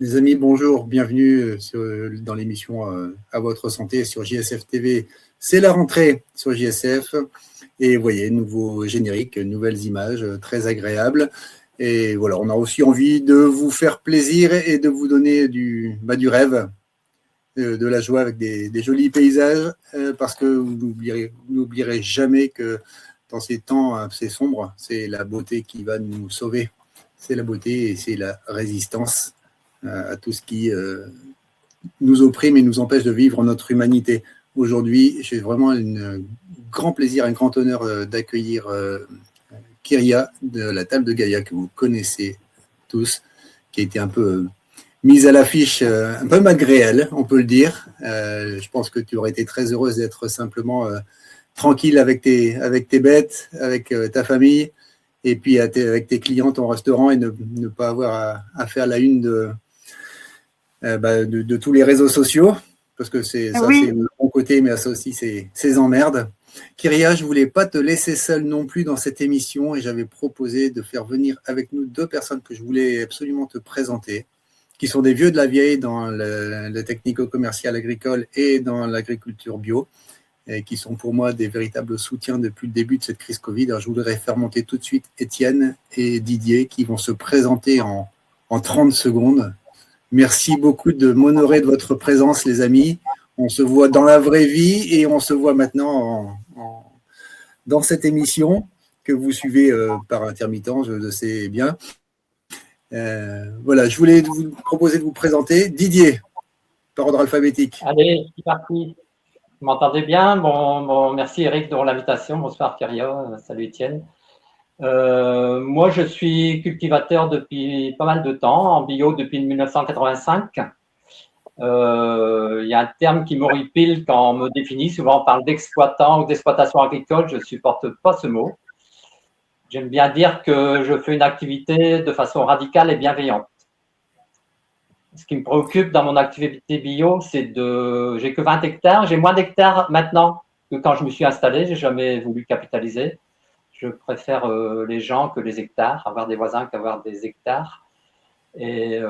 Les amis, bonjour, bienvenue dans l'émission À votre santé sur JSF TV. C'est la rentrée sur JSF et vous voyez, nouveau générique, nouvelles images très agréables. Et voilà, on a aussi envie de vous faire plaisir et de vous donner du rêve, de la joie avec des jolis paysages parce que vous n'oublierez jamais que dans ces temps assez sombres, c'est la beauté qui va nous sauver. C'est la beauté et c'est la résistance à tout ce qui nous opprime et nous empêche de vivre notre humanité. Aujourd'hui, j'ai vraiment un grand plaisir, un grand honneur d'accueillir Kyria de la table de Gaïa, que vous connaissez tous, qui a été un peu mise à l'affiche, un peu malgré elle, on peut le dire. Je pense que tu aurais été très heureuse d'être simplement tranquille avec tes bêtes, avec ta famille, et puis avec tes clients, ton restaurant, et ne pas avoir à faire la une de tous les réseaux sociaux, parce que c'est le bon côté, mais ça aussi, c'est emmerdes. Kyria, je ne voulais pas te laisser seule non plus dans cette émission, et j'avais proposé de faire venir avec nous deux personnes que je voulais absolument te présenter, qui sont des vieux de la vieille dans le technico-commercial agricole et dans l'agriculture bio, et qui sont pour moi des véritables soutiens depuis le début de cette crise Covid. Alors, je voudrais faire monter tout de suite Étienne et Didier, qui vont se présenter en 30 secondes. Merci beaucoup de m'honorer de votre présence, les amis. On se voit dans la vraie vie et on se voit maintenant dans cette émission que vous suivez par intermittence, je le sais bien. Voilà, je voulais vous proposer de vous présenter. Didier, par ordre alphabétique. Allez, c'est parti. Vous m'entendez bien? Bon, merci Eric pour l'invitation. Bonsoir Kyria, salut Étienne. Moi, je suis cultivateur depuis pas mal de temps, en bio depuis 1985. Il y a un terme qui m'horripile quand on me définit. Souvent, on parle d'exploitant ou d'exploitation agricole. Je ne supporte pas ce mot. J'aime bien dire que je fais une activité de façon radicale et bienveillante. Ce qui me préoccupe dans mon activité bio, c'est j'ai que 20 hectares. J'ai moins d'hectares maintenant que quand je me suis installé. Je n'ai jamais voulu capitaliser. Je préfère les gens que les hectares, avoir des voisins qu'avoir des hectares. Et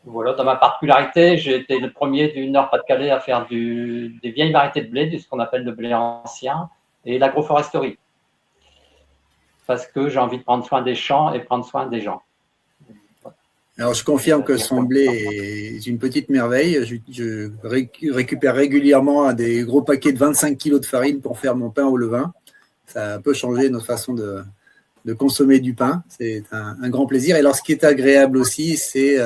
voilà, dans ma particularité, j'ai été le premier du Nord-Pas-de-Calais à faire des vieilles variétés de blé, de ce qu'on appelle le blé ancien, et l'agroforesterie. Parce que j'ai envie de prendre soin des champs et prendre soin des gens. Alors, je confirme que son blé est une petite merveille. Je récupère régulièrement des gros paquets de 25 kg de farine pour faire mon pain au levain. Ça a un peu changé notre façon de consommer du pain. C'est un grand plaisir. Et alors, ce qui est agréable aussi, c'est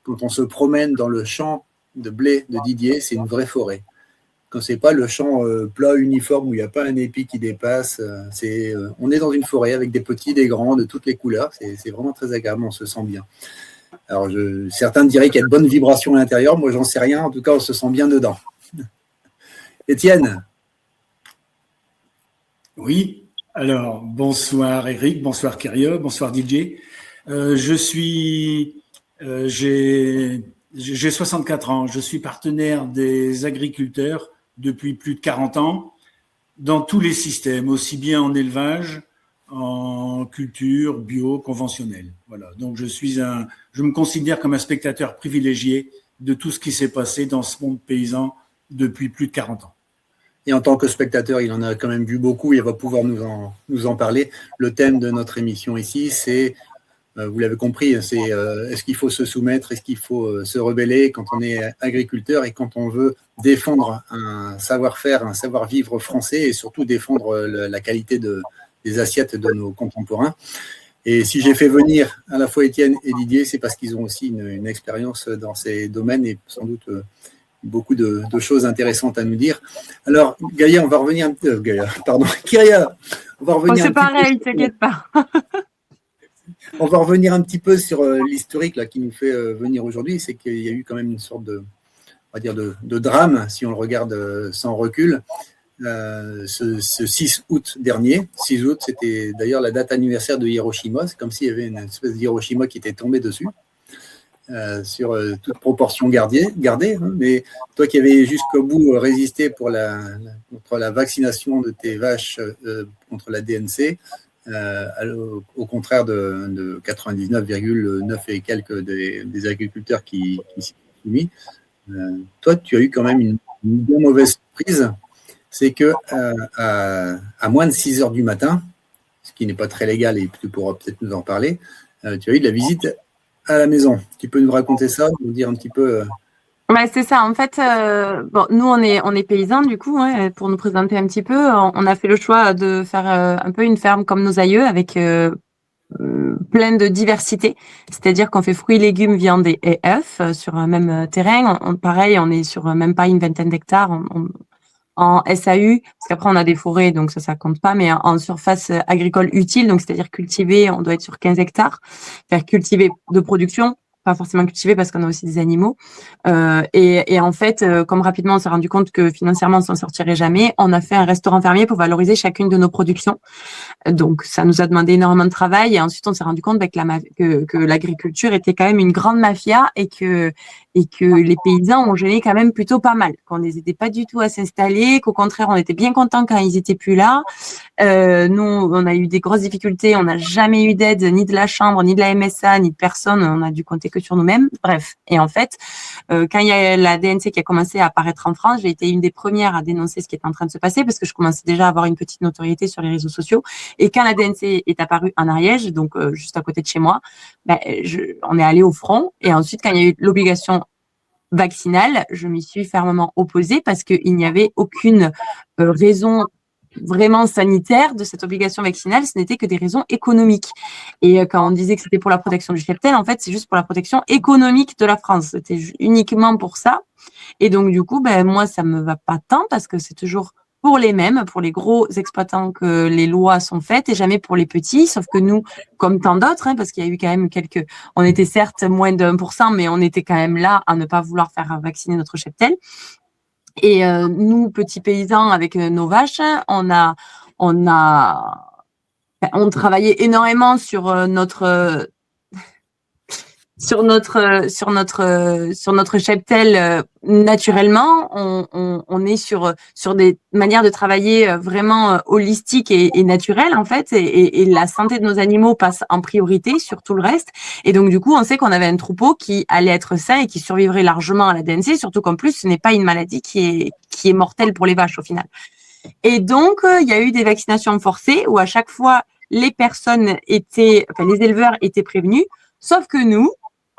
quand on se promène dans le champ de blé de Didier, c'est une vraie forêt. Quand c'est pas le champ plat uniforme où il n'y a pas un épi qui dépasse, on est dans une forêt avec des petits, des grands, de toutes les couleurs. C'est vraiment très agréable, on se sent bien. Alors, certains diraient qu'il y a de bonnes vibrations à l'intérieur. Moi, j'en sais rien. En tout cas, on se sent bien dedans. Étienne. Oui, alors bonsoir Eric, bonsoir Kyria, bonsoir DJ. J'ai 64 ans, je suis partenaire des agriculteurs depuis plus de 40 ans dans tous les systèmes, aussi bien en élevage, en culture, bio, conventionnel. Voilà. Donc je me considère comme un spectateur privilégié de tout ce qui s'est passé dans ce monde paysan depuis plus de 40 ans. Et en tant que spectateur, il en a quand même vu beaucoup, il va pouvoir nous en parler. Le thème de notre émission ici, c'est, vous l'avez compris, c'est est-ce qu'il faut se soumettre, est-ce qu'il faut se rebeller quand on est agriculteur et quand on veut défendre un savoir-faire, un savoir-vivre français et surtout défendre la qualité des assiettes de nos contemporains. Et si j'ai fait venir à la fois Étienne et Didier, c'est parce qu'ils ont aussi une expérience dans ces domaines et sans doute beaucoup de choses intéressantes à nous dire. Alors, Gaïa, on va revenir Kyria, on va revenir c'est pareil, t'inquiète pas. On va revenir un petit peu sur l'historique là, qui nous fait venir aujourd'hui. C'est qu'il y a eu quand même une sorte on va dire de drame, si on le regarde sans recul. Ce 6 août dernier. 6 août, c'était d'ailleurs la date anniversaire de Hiroshima. C'est comme s'il y avait une espèce d'Hiroshima qui était tombé dessus. Sur toute proportion gardée, hein, mais toi qui avais jusqu'au bout résisté contre la vaccination de tes vaches contre la DNC, au contraire de 99,9 et quelques des agriculteurs qui s'y sont soumis. Toi, tu as eu quand même une bien mauvaise surprise, c'est que à moins de 6 heures du matin, ce qui n'est pas très légal et tu pourras peut-être nous en parler, tu as eu de la visite à la maison. Tu peux nous raconter ça, nous dire un petit peu Ouais, c'est ça. En fait, bon, nous on est paysans du coup. Ouais, pour nous présenter un petit peu, on a fait le choix de faire un peu une ferme comme nos aïeux, avec plein de diversité. C'est-à-dire qu'on fait fruits, légumes, viande et œufs sur un même terrain. Pareil, on est sur même pas une vingtaine d'hectares. En SAU, parce qu'après on a des forêts, donc ça compte pas, mais en surface agricole utile, donc c'est-à-dire cultiver, on doit être sur 15 hectares, faire cultiver de production, pas forcément cultiver parce qu'on a aussi des animaux. Et en fait, comme rapidement on s'est rendu compte que financièrement on s'en sortirait jamais, on a fait un restaurant fermier pour valoriser chacune de nos productions. Donc ça nous a demandé énormément de travail, et ensuite on s'est rendu compte que l'agriculture était quand même une grande mafia, et que les paysans ont gêné quand même plutôt pas mal, qu'on les aidait pas du tout à s'installer, qu'au contraire on était bien contents quand ils étaient plus là. Nous on a eu des grosses difficultés, on n'a jamais eu d'aide ni de la chambre, ni de la MSA, ni de personne, on a dû compter que sur nous-mêmes. Bref, et en fait quand il y a la DNC qui a commencé à apparaître en France, j'ai été une des premières à dénoncer ce qui était en train de se passer, parce que je commençais déjà à avoir une petite notoriété sur les réseaux sociaux. Et quand la DNC est apparue en Ariège, donc juste à côté de chez moi, on est allé au front. Et ensuite, quand il y a eu l'obligation vaccinale, je m'y suis fermement opposée, parce qu'il n'y avait aucune raison vraiment sanitaire de cette obligation vaccinale, ce n'était que des raisons économiques. Et quand on disait que c'était pour la protection du cheptel, en fait, c'est juste pour la protection économique de la France. C'était uniquement pour ça. Et donc, du coup, moi, ça me va pas tant, parce que c'est toujours pour les mêmes, pour les gros exploitants que les lois sont faites, et jamais pour les petits. Sauf que nous, comme tant d'autres, parce qu'il y a eu quand même on était certes moins de 1%, mais on était quand même là à ne pas vouloir faire vacciner notre cheptel. Et nous, petits paysans, avec nos vaches, on travaillait énormément sur notre cheptel. Naturellement, on est sur des manières de travailler vraiment holistiques et naturelles, en fait, et la santé de nos animaux passe en priorité sur tout le reste. Et donc du coup, on sait qu'on avait un troupeau qui allait être sain et qui survivrait largement à la DNC, surtout qu'en plus ce n'est pas une maladie qui est mortelle pour les vaches au final. Et donc il y a eu des vaccinations forcées où à chaque fois les éleveurs étaient prévenus, sauf que nous,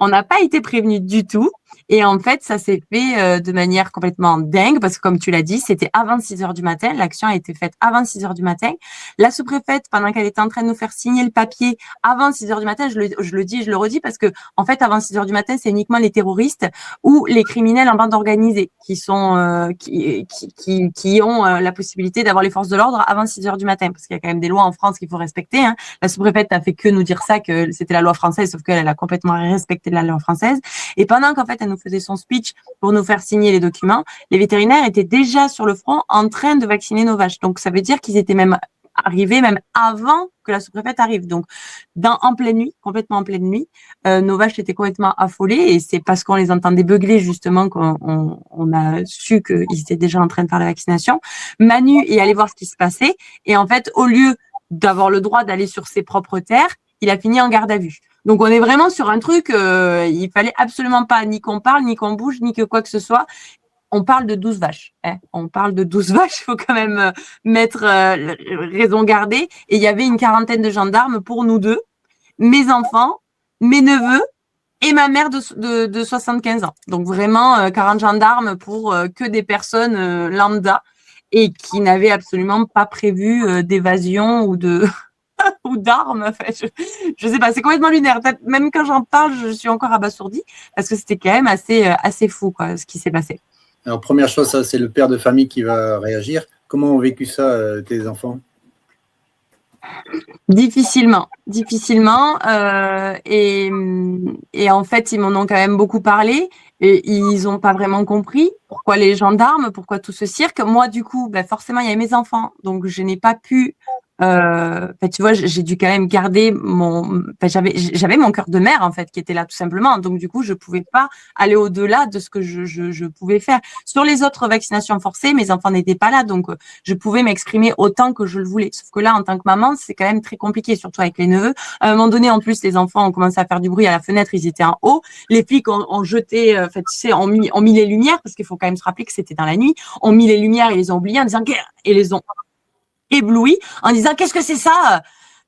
on n'a pas été prévenus du tout. Et en fait, ça s'est fait de manière complètement dingue, parce que comme tu l'as dit, c'était avant 6 heures du matin. L'action a été faite avant 6 heures du matin. La sous-préfète, pendant qu'elle était en train de nous faire signer le papier avant 6 heures du matin, je le dis, je le redis, parce que en fait, avant 6 heures du matin, c'est uniquement les terroristes ou les criminels en bande organisée qui ont la possibilité d'avoir les forces de l'ordre avant 6 heures du matin, parce qu'il y a quand même des lois en France qu'il faut respecter. Hein. La sous-préfète n'a fait que nous dire ça, que c'était la loi française, sauf qu'elle a complètement respecté la loi française. Et pendant qu'en fait, elle nous faisait son speech pour nous faire signer les documents, les vétérinaires étaient déjà sur le front en train de vacciner nos vaches. Donc, ça veut dire qu'ils étaient même arrivés même avant que la sous-préfète arrive. Donc, en pleine nuit, complètement en pleine nuit, nos vaches étaient complètement affolées, et c'est parce qu'on les entendait beugler justement qu'on a su qu'ils étaient déjà en train de faire la vaccination. Manu est allé voir ce qui se passait, et en fait, au lieu d'avoir le droit d'aller sur ses propres terres, il a fini en garde à vue. Donc, on est vraiment sur un truc, il fallait absolument pas ni qu'on parle, ni qu'on bouge, ni que quoi que ce soit. On parle de 12 vaches. On parle de 12 vaches, il faut quand même mettre raison gardée. Et il y avait une quarantaine de gendarmes pour nous deux, mes enfants, mes neveux et ma mère de 75 ans. Donc, vraiment, 40 gendarmes pour que des personnes lambda, et qui n'avaient absolument pas prévu d'évasion ou d'armes. Enfin, je sais pas, c'est complètement lunaire. Même quand j'en parle, je suis encore abasourdie, parce que c'était quand même assez fou, quoi, ce qui s'est passé. Alors, première chose, ça, c'est le père de famille qui va réagir. Comment ont vécu ça tes enfants ? Difficilement. Et en fait, ils m'en ont quand même beaucoup parlé, et ils n'ont pas vraiment compris pourquoi les gendarmes, pourquoi tout ce cirque. Moi, du coup, forcément, il y avait mes enfants, donc je n'ai pas pu Tu vois, j'ai dû quand même garder j'avais mon cœur de mère en fait qui était là tout simplement. Donc du coup, je pouvais pas aller au-delà de ce que je pouvais faire. Sur les autres vaccinations forcées, mes enfants n'étaient pas là, donc je pouvais m'exprimer autant que je le voulais. Sauf que là, en tant que maman, c'est quand même très compliqué, surtout avec les neveux. À un moment donné, en plus, les enfants ont commencé à faire du bruit à la fenêtre, ils étaient en haut. Les flics ont jeté, ont mis les lumières parce qu'il faut quand même se rappeler que c'était dans la nuit. Ont mis les lumières, ils les ont oubliées en disant et les ont éblouis en disant qu'est-ce que c'est ça?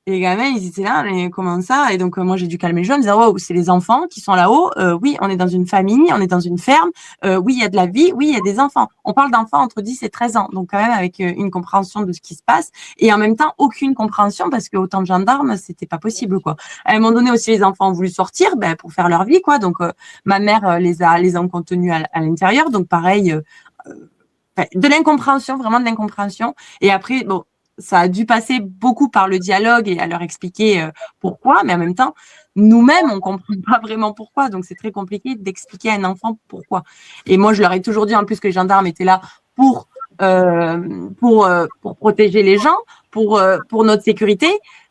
Et les gamins, ils étaient là, mais comment ça? Et donc, moi, j'ai dû calmer le jeu en disant, wow, c'est les enfants qui sont là-haut. Oui, on est dans une famille, on est dans une ferme. Oui, il y a de la vie. Oui, il y a des enfants. On parle d'enfants entre 10 et 13 ans. Donc, quand même, avec une compréhension de ce qui se passe. Et en même temps, aucune compréhension parce que autant de gendarmes, c'était pas possible, quoi. À un moment donné aussi, les enfants ont voulu sortir, pour faire leur vie, quoi. Donc, ma mère les a contenus à l'intérieur. Donc, pareil, de l'incompréhension, vraiment de l'incompréhension. Et après, bon, ça a dû passer beaucoup par le dialogue et à leur expliquer pourquoi, mais en même temps, nous-mêmes, on comprend pas vraiment pourquoi. Donc, c'est très compliqué d'expliquer à un enfant pourquoi. Et moi, je leur ai toujours dit, en plus, que les gendarmes étaient là pour protéger les gens, pour notre sécurité.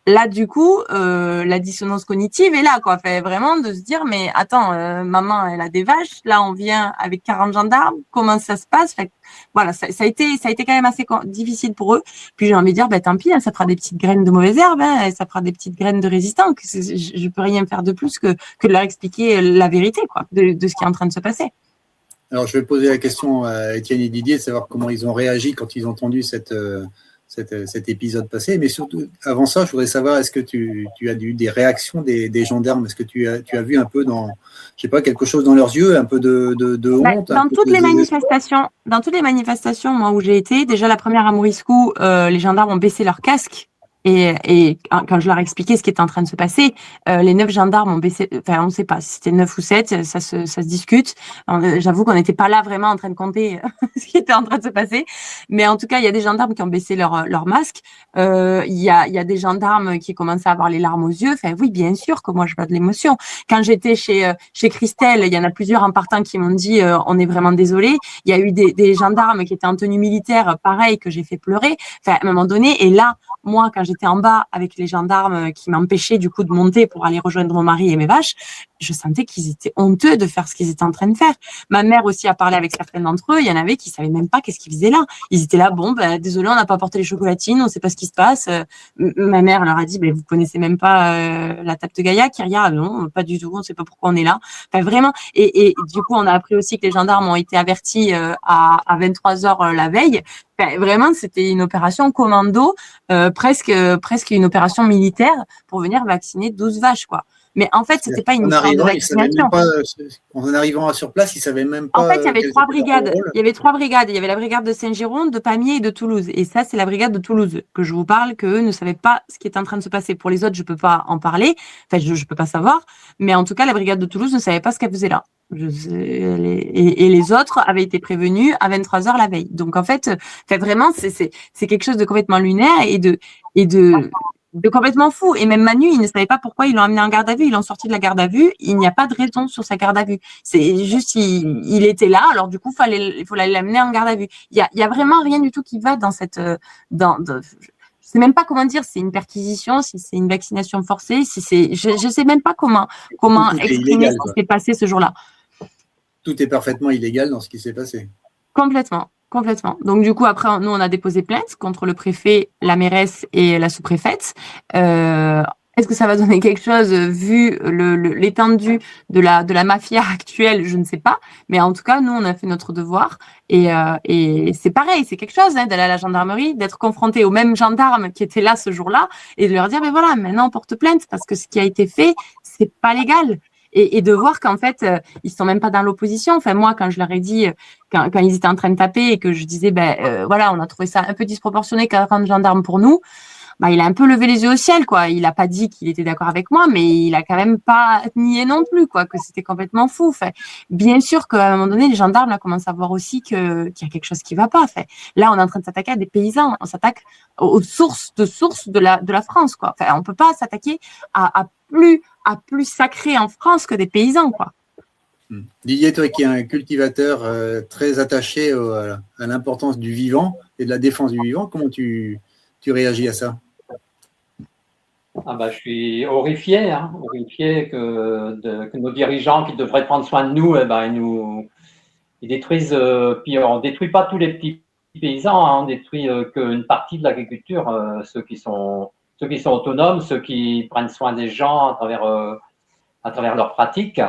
Là, du coup, la dissonance cognitive est là, quoi. Fait vraiment de se dire, mais attends, maman, elle a des vaches. Là, on vient avec 40 gendarmes. Comment ça se passe? Fait, voilà, ça a été quand même assez difficile pour eux. Puis j'ai envie de dire, tant pis, hein, ça fera des petites graines de mauvaises herbes, hein, ça fera des petites graines de résistants. Je peux rien faire de plus que de leur expliquer la vérité, quoi, de ce qui est en train de se passer. Alors, je vais poser la question à Étienne et Didier de savoir comment ils ont réagi quand ils ont entendu cet épisode passé. Mais surtout, avant ça, je voudrais savoir, est-ce que tu as eu des réactions des gendarmes? Est-ce que tu as vu un peu je sais pas, quelque chose dans leurs yeux, un peu de honte? Dans toutes les manifestations, moi, où j'ai été, déjà la première à Mouriscou, les gendarmes ont baissé leur casque. Et quand je leur ai expliqué ce qui était en train de se passer, les 9 gendarmes ont baissé, enfin, on ne sait pas si c'était 9 ou 7, ça se discute. J'avoue qu'on n'était pas là vraiment en train de compter ce qui était en train de se passer. Mais en tout cas, il y a des gendarmes qui ont baissé leur masque. Il y a des gendarmes qui commencent à avoir les larmes aux yeux. Enfin, oui, bien sûr que moi, je vois de l'émotion. Quand j'étais chez Christelle, il y en a plusieurs en partant qui m'ont dit, on est vraiment désolé. Il y a eu des gendarmes qui étaient en tenue militaire, pareil, que j'ai fait pleurer. Enfin, à un moment donné, et là, moi, quand j'étais en bas avec les gendarmes qui m'empêchaient du coup de monter pour aller rejoindre mon mari et mes vaches, je sentais qu'ils étaient honteux de faire ce qu'ils étaient en train de faire. Ma mère aussi a parlé avec certains d'entre eux. Il y en avait qui savaient même pas qu'est-ce qu'ils faisaient là. Ils étaient là, bon, désolé, on n'a pas apporté les chocolatines, on sait pas ce qui se passe. Ma mère leur a dit, vous connaissez même pas la table de Gaïa, Kyria? Non, pas du tout. On sait pas pourquoi on est là. Enfin, vraiment. Et du coup, on a appris aussi que les gendarmes ont été avertis à 23h la veille. Enfin, vraiment, c'était une opération commando, presque une opération militaire pour venir vacciner 12 vaches, quoi. Mais en fait, c'était pas une histoire de vaccination. En arrivant sur place, ils savaient même pas. En fait, il y avait 3 brigades. Il y avait 3 brigades. Il y avait la brigade de Saint-Giron, de Pamiers et de Toulouse. Et ça, c'est la brigade de Toulouse que je vous parle, qu'eux ne savaient pas ce qui était en train de se passer. Pour les autres, je peux pas en parler. Enfin, je peux pas savoir. Mais en tout cas, la brigade de Toulouse ne savait pas ce qu'elle faisait là. Et les autres avaient été prévenus à 23h la veille. Donc, en fait, vraiment, c'est quelque chose de complètement lunaire et de complètement fou. Et même Manu, il ne savait pas pourquoi ils l'ont amené en garde à vue. Ils l'ont sorti de la garde à vue. Il n'y a pas de raison sur sa garde à vue. C'est juste, il était là. Alors, du coup, il fallait l'amener en garde à vue. Il y a vraiment rien du tout qui va dans cette, je sais même pas comment dire, c'est une perquisition, si c'est une vaccination forcée, je sais même pas comment exprimer ce qui s'est passé ce jour-là. Tout est parfaitement illégal dans ce qui s'est passé. Complètement. Donc, du coup, après, nous, on a déposé plainte contre le préfet, la mairesse et la sous-préfète. Est-ce que ça va donner quelque chose vu l'étendue de la mafia actuelle? Je ne sais pas. Mais en tout cas, nous, on a fait notre devoir. Et c'est pareil, c'est quelque chose d'aller à la gendarmerie, d'être confronté aux mêmes gendarmes qui étaient là ce jour-là et de leur dire, mais voilà, maintenant, on porte plainte parce que ce qui a été fait, c'est pas légal. Et de voir qu'en fait, ils sont même pas dans l'opposition. Enfin, moi, quand je leur ai dit, quand ils étaient en train de taper et que je disais, voilà, on a trouvé ça un peu disproportionné 40 gendarmes pour nous, il a un peu levé les yeux au ciel, quoi. Il a pas dit qu'il était d'accord avec moi, mais il a quand même pas nié non plus, quoi, que c'était complètement fou. Enfin, bien sûr qu'à un moment donné, les gendarmes là commencent à voir aussi qu'il y a quelque chose qui va pas. Enfin, là, on est en train de s'attaquer à des paysans. On s'attaque aux sources de la France, quoi. Enfin, on peut pas s'attaquer à plus sacré en France que des paysans, quoi. Didier, toi qui es un cultivateur très attaché à l'importance du vivant et de la défense du vivant, comment tu réagis à ça? Ah bah, je suis horrifié que nos dirigeants qui devraient prendre soin de nous, eh ben, ils détruisent. Puis on détruit pas tous les petits paysans, hein, on détruit qu'une partie de l'agriculture, ceux qui sont autonomes, ceux qui prennent soin des gens à travers leurs pratiques.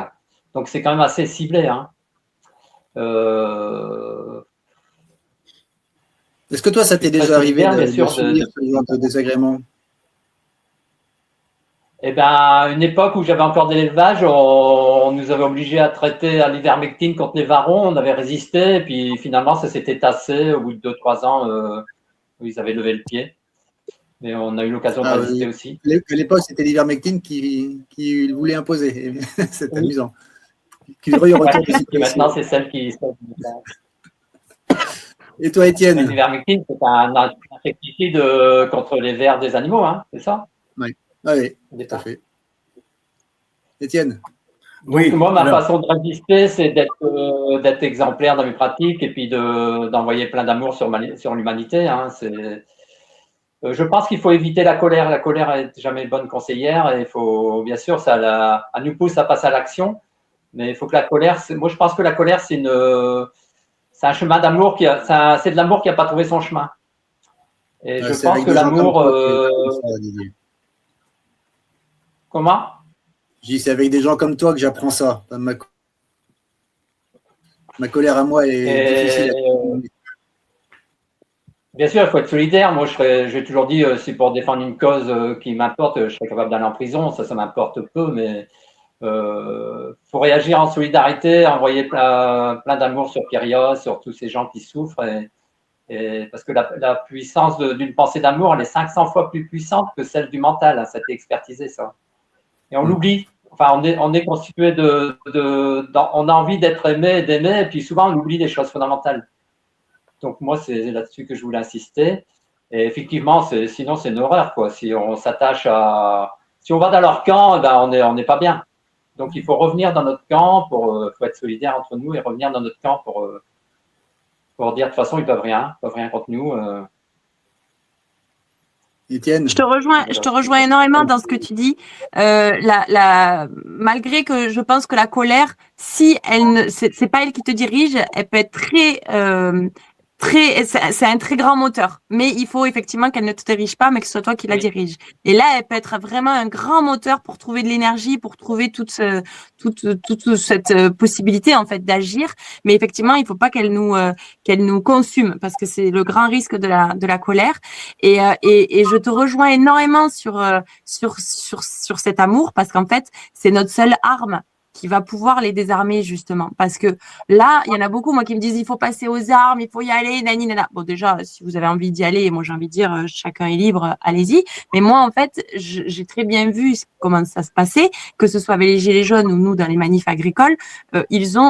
Donc c'est quand même assez ciblé. Hein. Est-ce que toi, ça t'est déjà arrivé bien de sûr, subir ce genre de désagréments? Eh ben, une époque où j'avais encore de l'élevage, on nous avait obligés à traiter à l'ivermectine contre les varrots. On avait résisté, et puis finalement, ça s'était tassé au bout de 2-3 ans où ils avaient levé le pied. Mais on a eu l'occasion de résister aussi. À l'époque, c'était l'ivermectine qui voulait imposer. C'est Oui. amusant. Et maintenant, c'est celle qui. Et toi, Étienne? L'ivermectine, c'est un insecticide contre les vers des animaux, hein, c'est ça? Oui, tout à fait. Étienne? Oui. Donc, moi, ma façon de résister, c'est d'être exemplaire dans mes pratiques et puis d'envoyer plein d'amour sur l'humanité. Hein. Je pense qu'il faut éviter la colère. La colère n'est jamais bonne conseillère et il faut, bien sûr, ça nous pousse à passer à l'action. Mais il faut que la colère, moi, je pense que la colère, c'est un chemin d'amour c'est de l'amour qui n'a pas trouvé son chemin. Et je pense que l'amour. Comment? Je dis, c'est avec des gens comme toi que j'apprends ça. Ma colère à moi est difficile. Bien sûr, il faut être solidaire. Moi, j'ai toujours dit, si pour défendre une cause qui m'importe, je serais capable d'aller en prison. Ça m'importe peu, mais faut réagir en solidarité, envoyer plein d'amour sur Kyrios, sur tous ces gens qui souffrent. Parce que la puissance d'une pensée d'amour, elle est 500 fois plus puissante que celle du mental. Hein, ça a été expertisé, ça. Et on l'oublie. Enfin, on est constitué on a envie d'être aimé et d'aimer, et puis souvent on oublie des choses fondamentales. Donc moi, c'est là-dessus que je voulais insister. Et effectivement, sinon c'est une horreur, quoi. Si on s'attache si on va dans leur camp, ben on n'est pas bien. Donc il faut revenir dans notre camp, faut être solidaire entre nous et revenir dans notre camp pour dire de toute façon ils peuvent rien contre nous. Étienne? Je te rejoins énormément dans ce que tu dis. Malgré que je pense que la colère, si c'est pas elle qui te dirige, elle peut être c'est un très grand moteur. Mais il faut effectivement qu'elle ne te dirige pas, mais que ce soit toi qui la dirige. Et là, elle peut être vraiment un grand moteur pour trouver de l'énergie, pour trouver toute cette possibilité en fait d'agir. Mais effectivement, il faut pas qu'elle nous consume, parce que c'est le grand risque de la colère. Et je te rejoins énormément sur cet amour, parce qu'en fait, c'est notre seule arme qui va pouvoir les désarmer, justement. Parce que là, il y en a beaucoup, moi, qui me disent, il faut passer aux armes, il faut y aller, nani, nana. Bon, déjà, si vous avez envie d'y aller, moi, j'ai envie de dire, chacun est libre, allez-y. Mais moi, en fait, j'ai très bien vu comment ça se passait, que ce soit avec les Gilets jaunes ou nous, dans les manifs agricoles.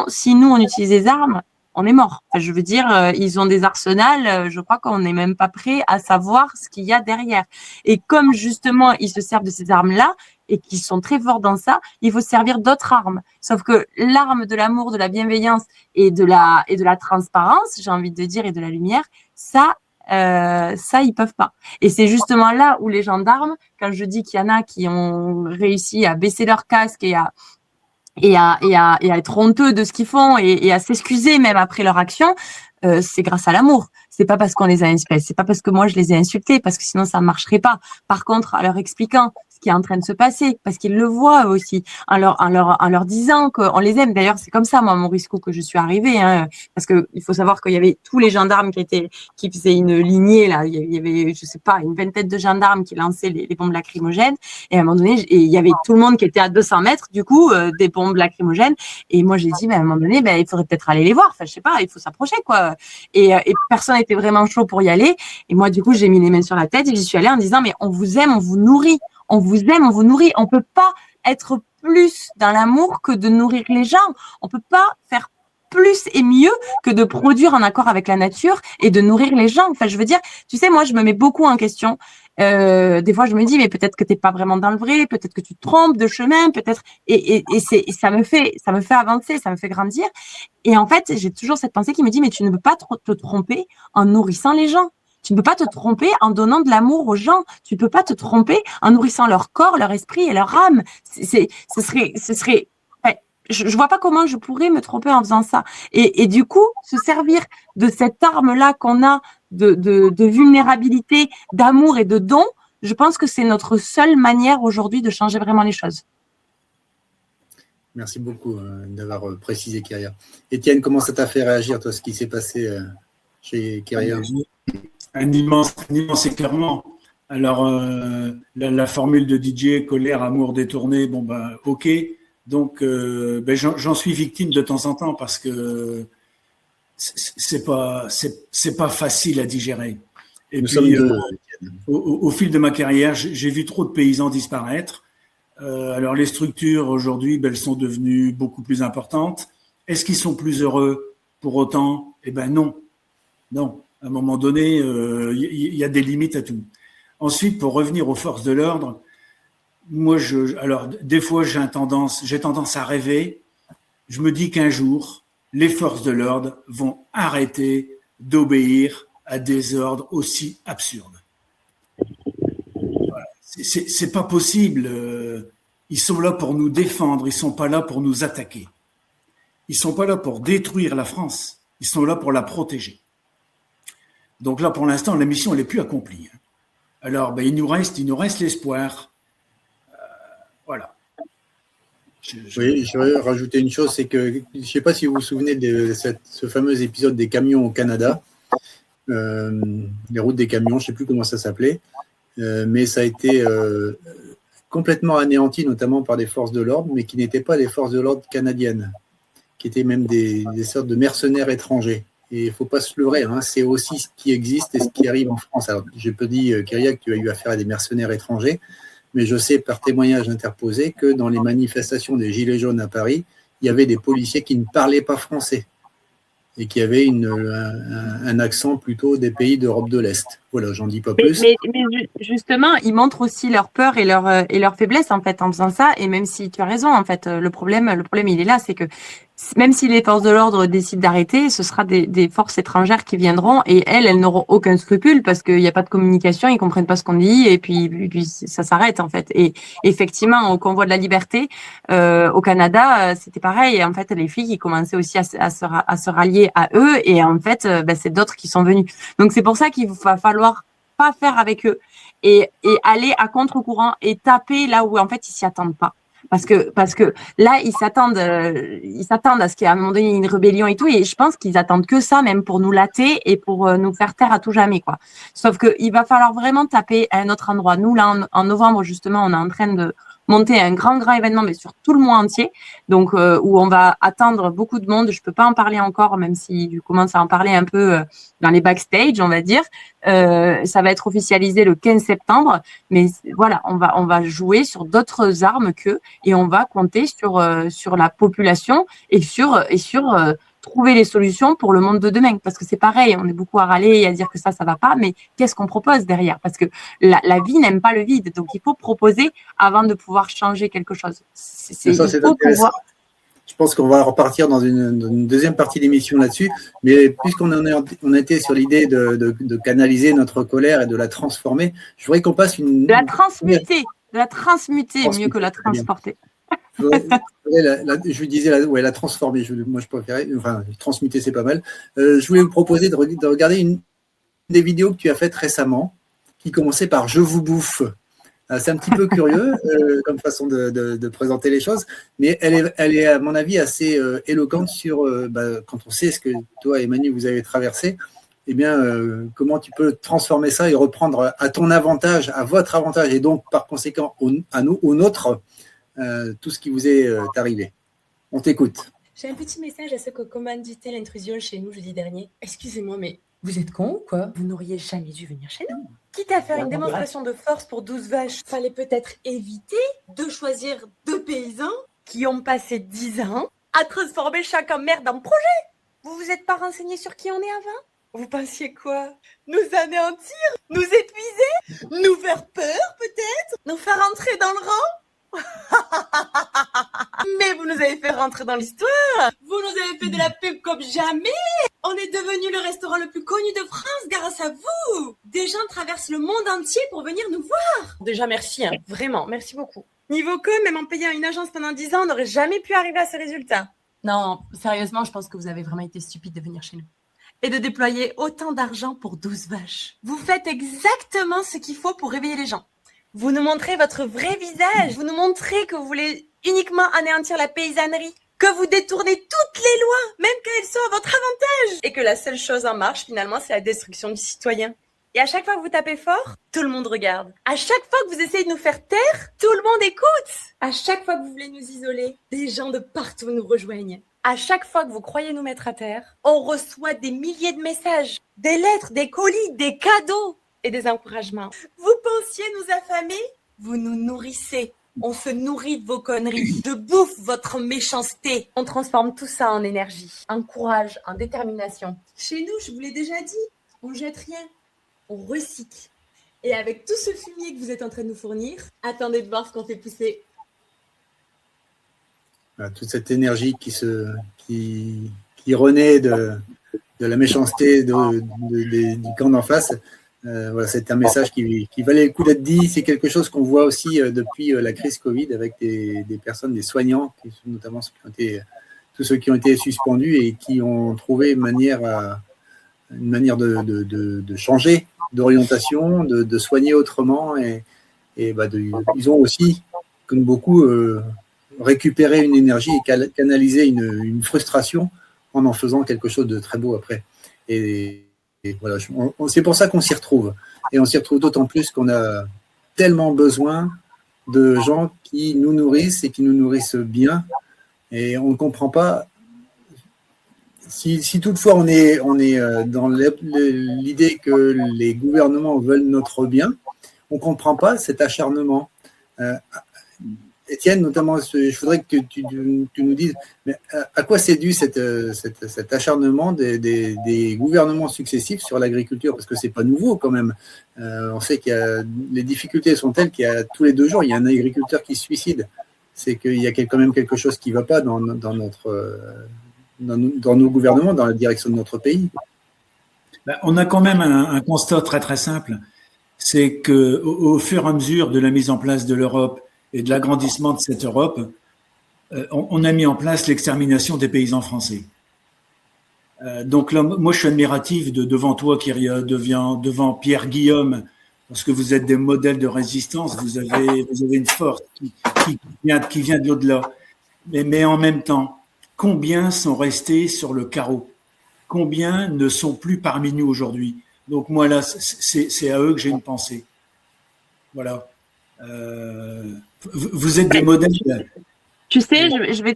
Si nous, on utilise des armes, on est mort. Enfin, je veux dire, ils ont des arsenals, je crois qu'on n'est même pas prêt à savoir ce qu'il y a derrière. Et comme, justement, ils se servent de ces armes-là, et qui sont très forts dans ça, il faut se servir d'autres armes. Sauf que l'arme de l'amour, de la bienveillance et de la transparence, j'ai envie de dire, et de la lumière, ça, ils peuvent pas. Et c'est justement là où les gendarmes, quand je dis qu'il y en a qui ont réussi à baisser leur casque et à être honteux de ce qu'ils font et à s'excuser même après leur action, c'est grâce à l'amour. C'est pas parce qu'on les a insultés, c'est pas parce que moi je les ai insultés, parce que sinon ça ne marcherait pas. Par contre, en leur expliquant ce qui est en train de se passer, parce qu'ils le voient aussi, en leur disant qu'on les aime. D'ailleurs, c'est comme ça, moi, à Morisco, que je suis arrivée, hein, parce que il faut savoir qu'il y avait tous les gendarmes qui faisaient une lignée, là. Il y avait, je sais pas, une vingtaine de gendarmes qui lançaient les bombes lacrymogènes. Et à un moment donné, il y avait tout le monde qui était à 200 mètres, du coup, des bombes lacrymogènes. Et moi, j'ai dit, à un moment donné, il faudrait peut-être aller les voir. Enfin, je sais pas, il faut s'approcher, quoi. Et personne n'était vraiment chaud pour y aller. Et moi, du coup, j'ai mis les mains sur la tête et j'y suis allée en disant, mais on vous aime, on vous nourrit. On vous aime, on vous nourrit. On peut pas être plus dans l'amour que de nourrir les gens. On peut pas faire plus et mieux que de produire en accord avec la nature et de nourrir les gens. Enfin, je veux dire, tu sais, moi, je me mets beaucoup en question. Des fois, je me dis, mais peut-être que t'es pas vraiment dans le vrai, peut-être que tu te trompes de chemin, peut-être. Et ça me fait avancer, ça me fait grandir. Et en fait, j'ai toujours cette pensée qui me dit, mais tu ne peux pas te tromper en nourrissant les gens. Tu ne peux pas te tromper en donnant de l'amour aux gens. Tu ne peux pas te tromper en nourrissant leur corps, leur esprit et leur âme. Ce serait je vois pas comment je pourrais me tromper en faisant ça. Et du coup, se servir de cette arme-là qu'on a de vulnérabilité, d'amour et de don, je pense que c'est notre seule manière aujourd'hui de changer vraiment les choses. Merci beaucoup d'avoir précisé, Kyria. Étienne, comment ça t'a fait réagir, toi, ce qui s'est passé chez Kyria? Un immense éclairement. Alors, la formule de DJ, colère, amour détourné, bon ben, ok. Donc, j'en suis victime de temps en temps parce que c'est pas facile à digérer. Et puis, au fil de ma carrière, j'ai vu trop de paysans disparaître. Alors, les structures aujourd'hui, elles sont devenues beaucoup plus importantes. Est-ce qu'ils sont plus heureux pour autant? Eh ben non, non. À un moment donné, y a des limites à tout. Ensuite, pour revenir aux forces de l'ordre, moi, alors des fois, j'ai tendance à rêver. Je me dis qu'un jour, les forces de l'ordre vont arrêter d'obéir à des ordres aussi absurdes. Voilà. C'est pas possible. Ils sont là pour nous défendre. Ils sont pas là pour nous attaquer. Ils sont pas là pour détruire la France. Ils sont là pour la protéger. Donc là, pour l'instant, la mission, elle n'est plus accomplie. Alors, il nous reste l'espoir. Voilà. Oui, je voudrais rajouter une chose, c'est que je ne sais pas si vous vous souvenez de ce fameux épisode des camions au Canada, les routes des camions, je ne sais plus comment ça s'appelait, mais ça a été complètement anéanti, notamment par des forces de l'ordre, mais qui n'étaient pas les forces de l'ordre canadiennes, qui étaient même des sortes de mercenaires étrangers. Et il ne faut pas se leurrer, hein, c'est aussi ce qui existe et ce qui arrive en France. Alors, je peux dire, Kyria, que tu as eu affaire à des mercenaires étrangers, mais je sais par témoignage interposé que dans les manifestations des Gilets jaunes à Paris, il y avait des policiers qui ne parlaient pas français et qui avaient un accent plutôt des pays d'Europe de l'Est. Voilà, j'en dis pas plus. Mais justement, ils montrent aussi leur peur et leur faiblesse en fait en faisant ça. Et même si tu as raison, en fait, le problème il est là, c'est que même si les forces de l'ordre décident d'arrêter, ce sera des forces étrangères qui viendront et elles n'auront aucun scrupule parce qu'il n'y a pas de communication, ils comprennent pas ce qu'on dit et puis ça s'arrête en fait. Et effectivement, au convoi de la liberté au Canada, c'était pareil. Et en fait, les filles qui commençaient aussi à se rallier à eux et en fait, c'est d'autres qui sont venus. Donc c'est pour ça qu'il va falloir pas faire avec eux et aller à contre-courant et taper là où en fait ils s'y attendent pas. Parce que là, ils s'attendent à ce qu'il y ait à un moment donné une rébellion et tout, et je pense qu'ils attendent que ça, même pour nous latter et pour nous faire taire à tout jamais, quoi. Sauf que il va falloir vraiment taper à un autre endroit. Nous, là, en novembre, justement, on est en train de monter un grand événement, mais sur tout le mois entier, donc où on va attendre beaucoup de monde. Je peux pas en parler encore, même si je commence à en parler un peu dans les backstage, on va dire. Ça va être officialisé le 15 septembre, mais voilà, on va jouer sur d'autres armes qu'eux et on va compter sur la population et sur trouver les solutions pour le monde de demain. Parce que c'est pareil, on est beaucoup à râler et à dire que ça va pas, mais qu'est-ce qu'on propose derrière? Parce que la vie n'aime pas le vide, donc il faut proposer avant de pouvoir changer quelque chose. C'est intéressant. Je pense qu'on va repartir dans une deuxième partie d'émission là-dessus, mais puisqu'on était sur l'idée de canaliser notre colère et de la transformer, je voudrais qu'on passe de la transmuter mieux que la transporter. Je lui disais la transformer, moi je préférais, enfin transmuter c'est pas mal. Je voulais vous proposer de regarder une des vidéos que tu as faites récemment, qui commençait par « Je vous bouffe ». C'est un petit peu curieux comme façon de présenter les choses, mais elle est à mon avis assez éloquente sur quand on sait ce que toi et Manu vous avez traversé, eh bien comment tu peux transformer ça et reprendre à ton avantage, à votre avantage et donc par conséquent au nôtre tout ce qui vous est arrivé. On t'écoute. J'ai un petit message à ceux qui ont commandité l'intrusion chez nous jeudi dernier. Excusez-moi, mais vous êtes cons ou quoi? Vous n'auriez jamais dû venir chez nous. Quitte à faire une démonstration de force pour 12 vaches, fallait peut-être éviter de choisir 2 paysans qui ont passé 10 ans à transformer chaque merde en projet. Vous vous êtes pas renseigné sur qui on est avant? Vous pensiez quoi? Nous anéantir? Nous épuiser? Nous faire peur peut-être? Nous faire entrer dans le rang? Mais vous nous avez fait rentrer dans l'histoire. Vous nous avez fait de la pub comme jamais. On est devenu le restaurant le plus connu de France grâce à vous. Des gens traversent le monde entier pour venir nous voir. Déjà, merci, hein. Vraiment, merci beaucoup. Niveau com, même en payant une agence pendant 10 ans, on n'aurait jamais pu arriver à ce résultat. Non, sérieusement, je pense que vous avez vraiment été stupide de venir chez nous. Et de déployer autant d'argent pour 12 vaches. Vous faites exactement ce qu'il faut pour réveiller les gens. Vous nous montrez votre vrai visage. Vous nous montrez que vous voulez uniquement anéantir la paysannerie. Que vous détournez toutes les lois, même quand elles sont à votre avantage. Et que la seule chose en marche, finalement, c'est la destruction du citoyen. Et à chaque fois que vous tapez fort, tout le monde regarde. À chaque fois que vous essayez de nous faire taire, tout le monde écoute. À chaque fois que vous voulez nous isoler, des gens de partout nous rejoignent. À chaque fois que vous croyez nous mettre à terre, on reçoit des milliers de messages, des lettres, des colis, des cadeaux et des encouragements. Vous pensiez nous affamer? Vous nous nourrissez. On se nourrit de vos conneries, de bouffe votre méchanceté. On transforme tout ça en énergie, en courage, en détermination. Chez nous, je vous l'ai déjà dit, on jette rien. On recycle. Et avec tout ce fumier que vous êtes en train de nous fournir, attendez de voir ce qu'on fait pousser. Voilà, toute cette énergie qui renaît de la méchanceté du camp d'en face. Voilà, c'est un message qui valait le coup d'être dit. C'est quelque chose qu'on voit aussi depuis la crise Covid avec des personnes, des soignants, notamment tous ceux qui ont été suspendus et qui ont trouvé une manière de changer d'orientation, de soigner autrement ils ont aussi, comme beaucoup, récupéré une énergie et canalisé une frustration en faisant quelque chose de très beau après. Et voilà, c'est pour ça qu'on s'y retrouve. Et on s'y retrouve d'autant plus qu'on a tellement besoin de gens qui nous nourrissent et qui nous nourrissent bien. Et on ne comprend pas. Si toutefois on est dans l'idée que les gouvernements veulent notre bien, on ne comprend pas cet acharnement. Étienne, notamment, je voudrais que tu nous dises mais à quoi c'est dû cet acharnement des gouvernements successifs sur l'agriculture, parce que ce n'est pas nouveau quand même. On sait les difficultés sont telles qu'il y a tous les 2 jours, il y a un agriculteur qui se suicide. C'est qu'il y a quand même quelque chose qui ne va pas dans nos gouvernements, dans la direction de notre pays. On a quand même un constat très très simple, c'est qu'au fur et à mesure de la mise en place de l'Europe et de l'agrandissement de cette Europe, on a mis en place l'extermination des paysans français. Donc là, moi je suis admiratif devant toi, Kyria, devant Pierre Guillaume, parce que vous êtes des modèles de résistance, vous avez une force qui vient de l'au-delà. Mais en même temps, combien sont restés sur le carreau? Combien ne sont plus parmi nous aujourd'hui? Donc moi là, c'est à eux que j'ai une pensée. Voilà. Vous êtes des modèles. Tu sais, je vais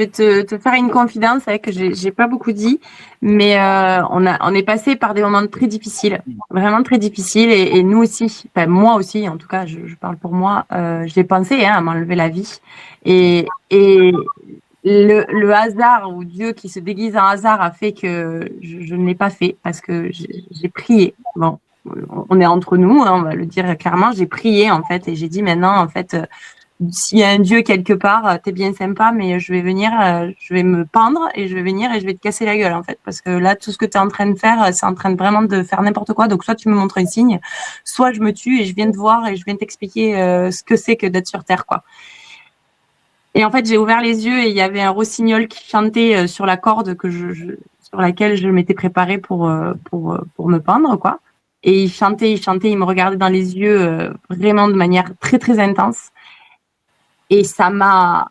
te faire une confidence, c'est vrai que j'ai pas beaucoup dit, mais on est passé par des moments très difficiles, vraiment très difficiles, et nous aussi, enfin moi aussi, en tout cas, je parle pour moi, j'ai pensé à m'enlever la vie, et le hasard ou Dieu qui se déguise en hasard a fait que je ne l'ai pas fait parce que j'ai prié. Bon, on est entre nous, on va le dire clairement. J'ai prié en fait et j'ai dit maintenant en fait, s'il y a un Dieu quelque part, t'es bien sympa, mais je vais venir, je vais me pendre et je vais venir et je vais te casser la gueule en fait, parce que là tout ce que t'es en train de faire, c'est en train de vraiment de faire n'importe quoi. Donc soit tu me montres un signe, soit je me tue et je viens te voir et je viens t'expliquer ce que c'est que d'être sur terre quoi. Et en fait, j'ai ouvert les yeux et il y avait un rossignol qui chantait sur la corde sur laquelle je m'étais préparée pour me pendre, quoi. Et il chantait, il me regardait dans les yeux vraiment de manière très, très intense. Et ça m'a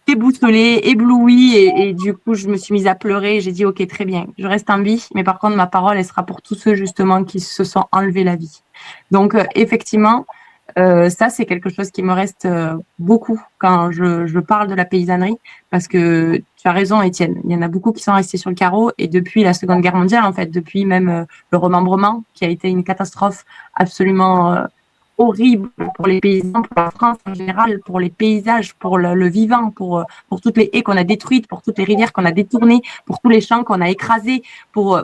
déboussolée, éblouie et du coup, je me suis mise à pleurer et j'ai dit, OK, très bien, je reste en vie, mais par contre, ma parole, elle sera pour tous ceux justement qui se sont enlevés la vie. Donc, effectivement, ça, c'est quelque chose qui me reste beaucoup quand je parle de la paysannerie, parce que tu as raison, Étienne. Il y en a beaucoup qui sont restés sur le carreau et depuis la Seconde Guerre mondiale, en fait, depuis même le remembrement, qui a été une catastrophe absolument horrible pour les paysans, pour la France en général, pour les paysages, pour le vivant, pour toutes les haies qu'on a détruites, pour toutes les rivières qu'on a détournées, pour tous les champs qu'on a écrasés, pour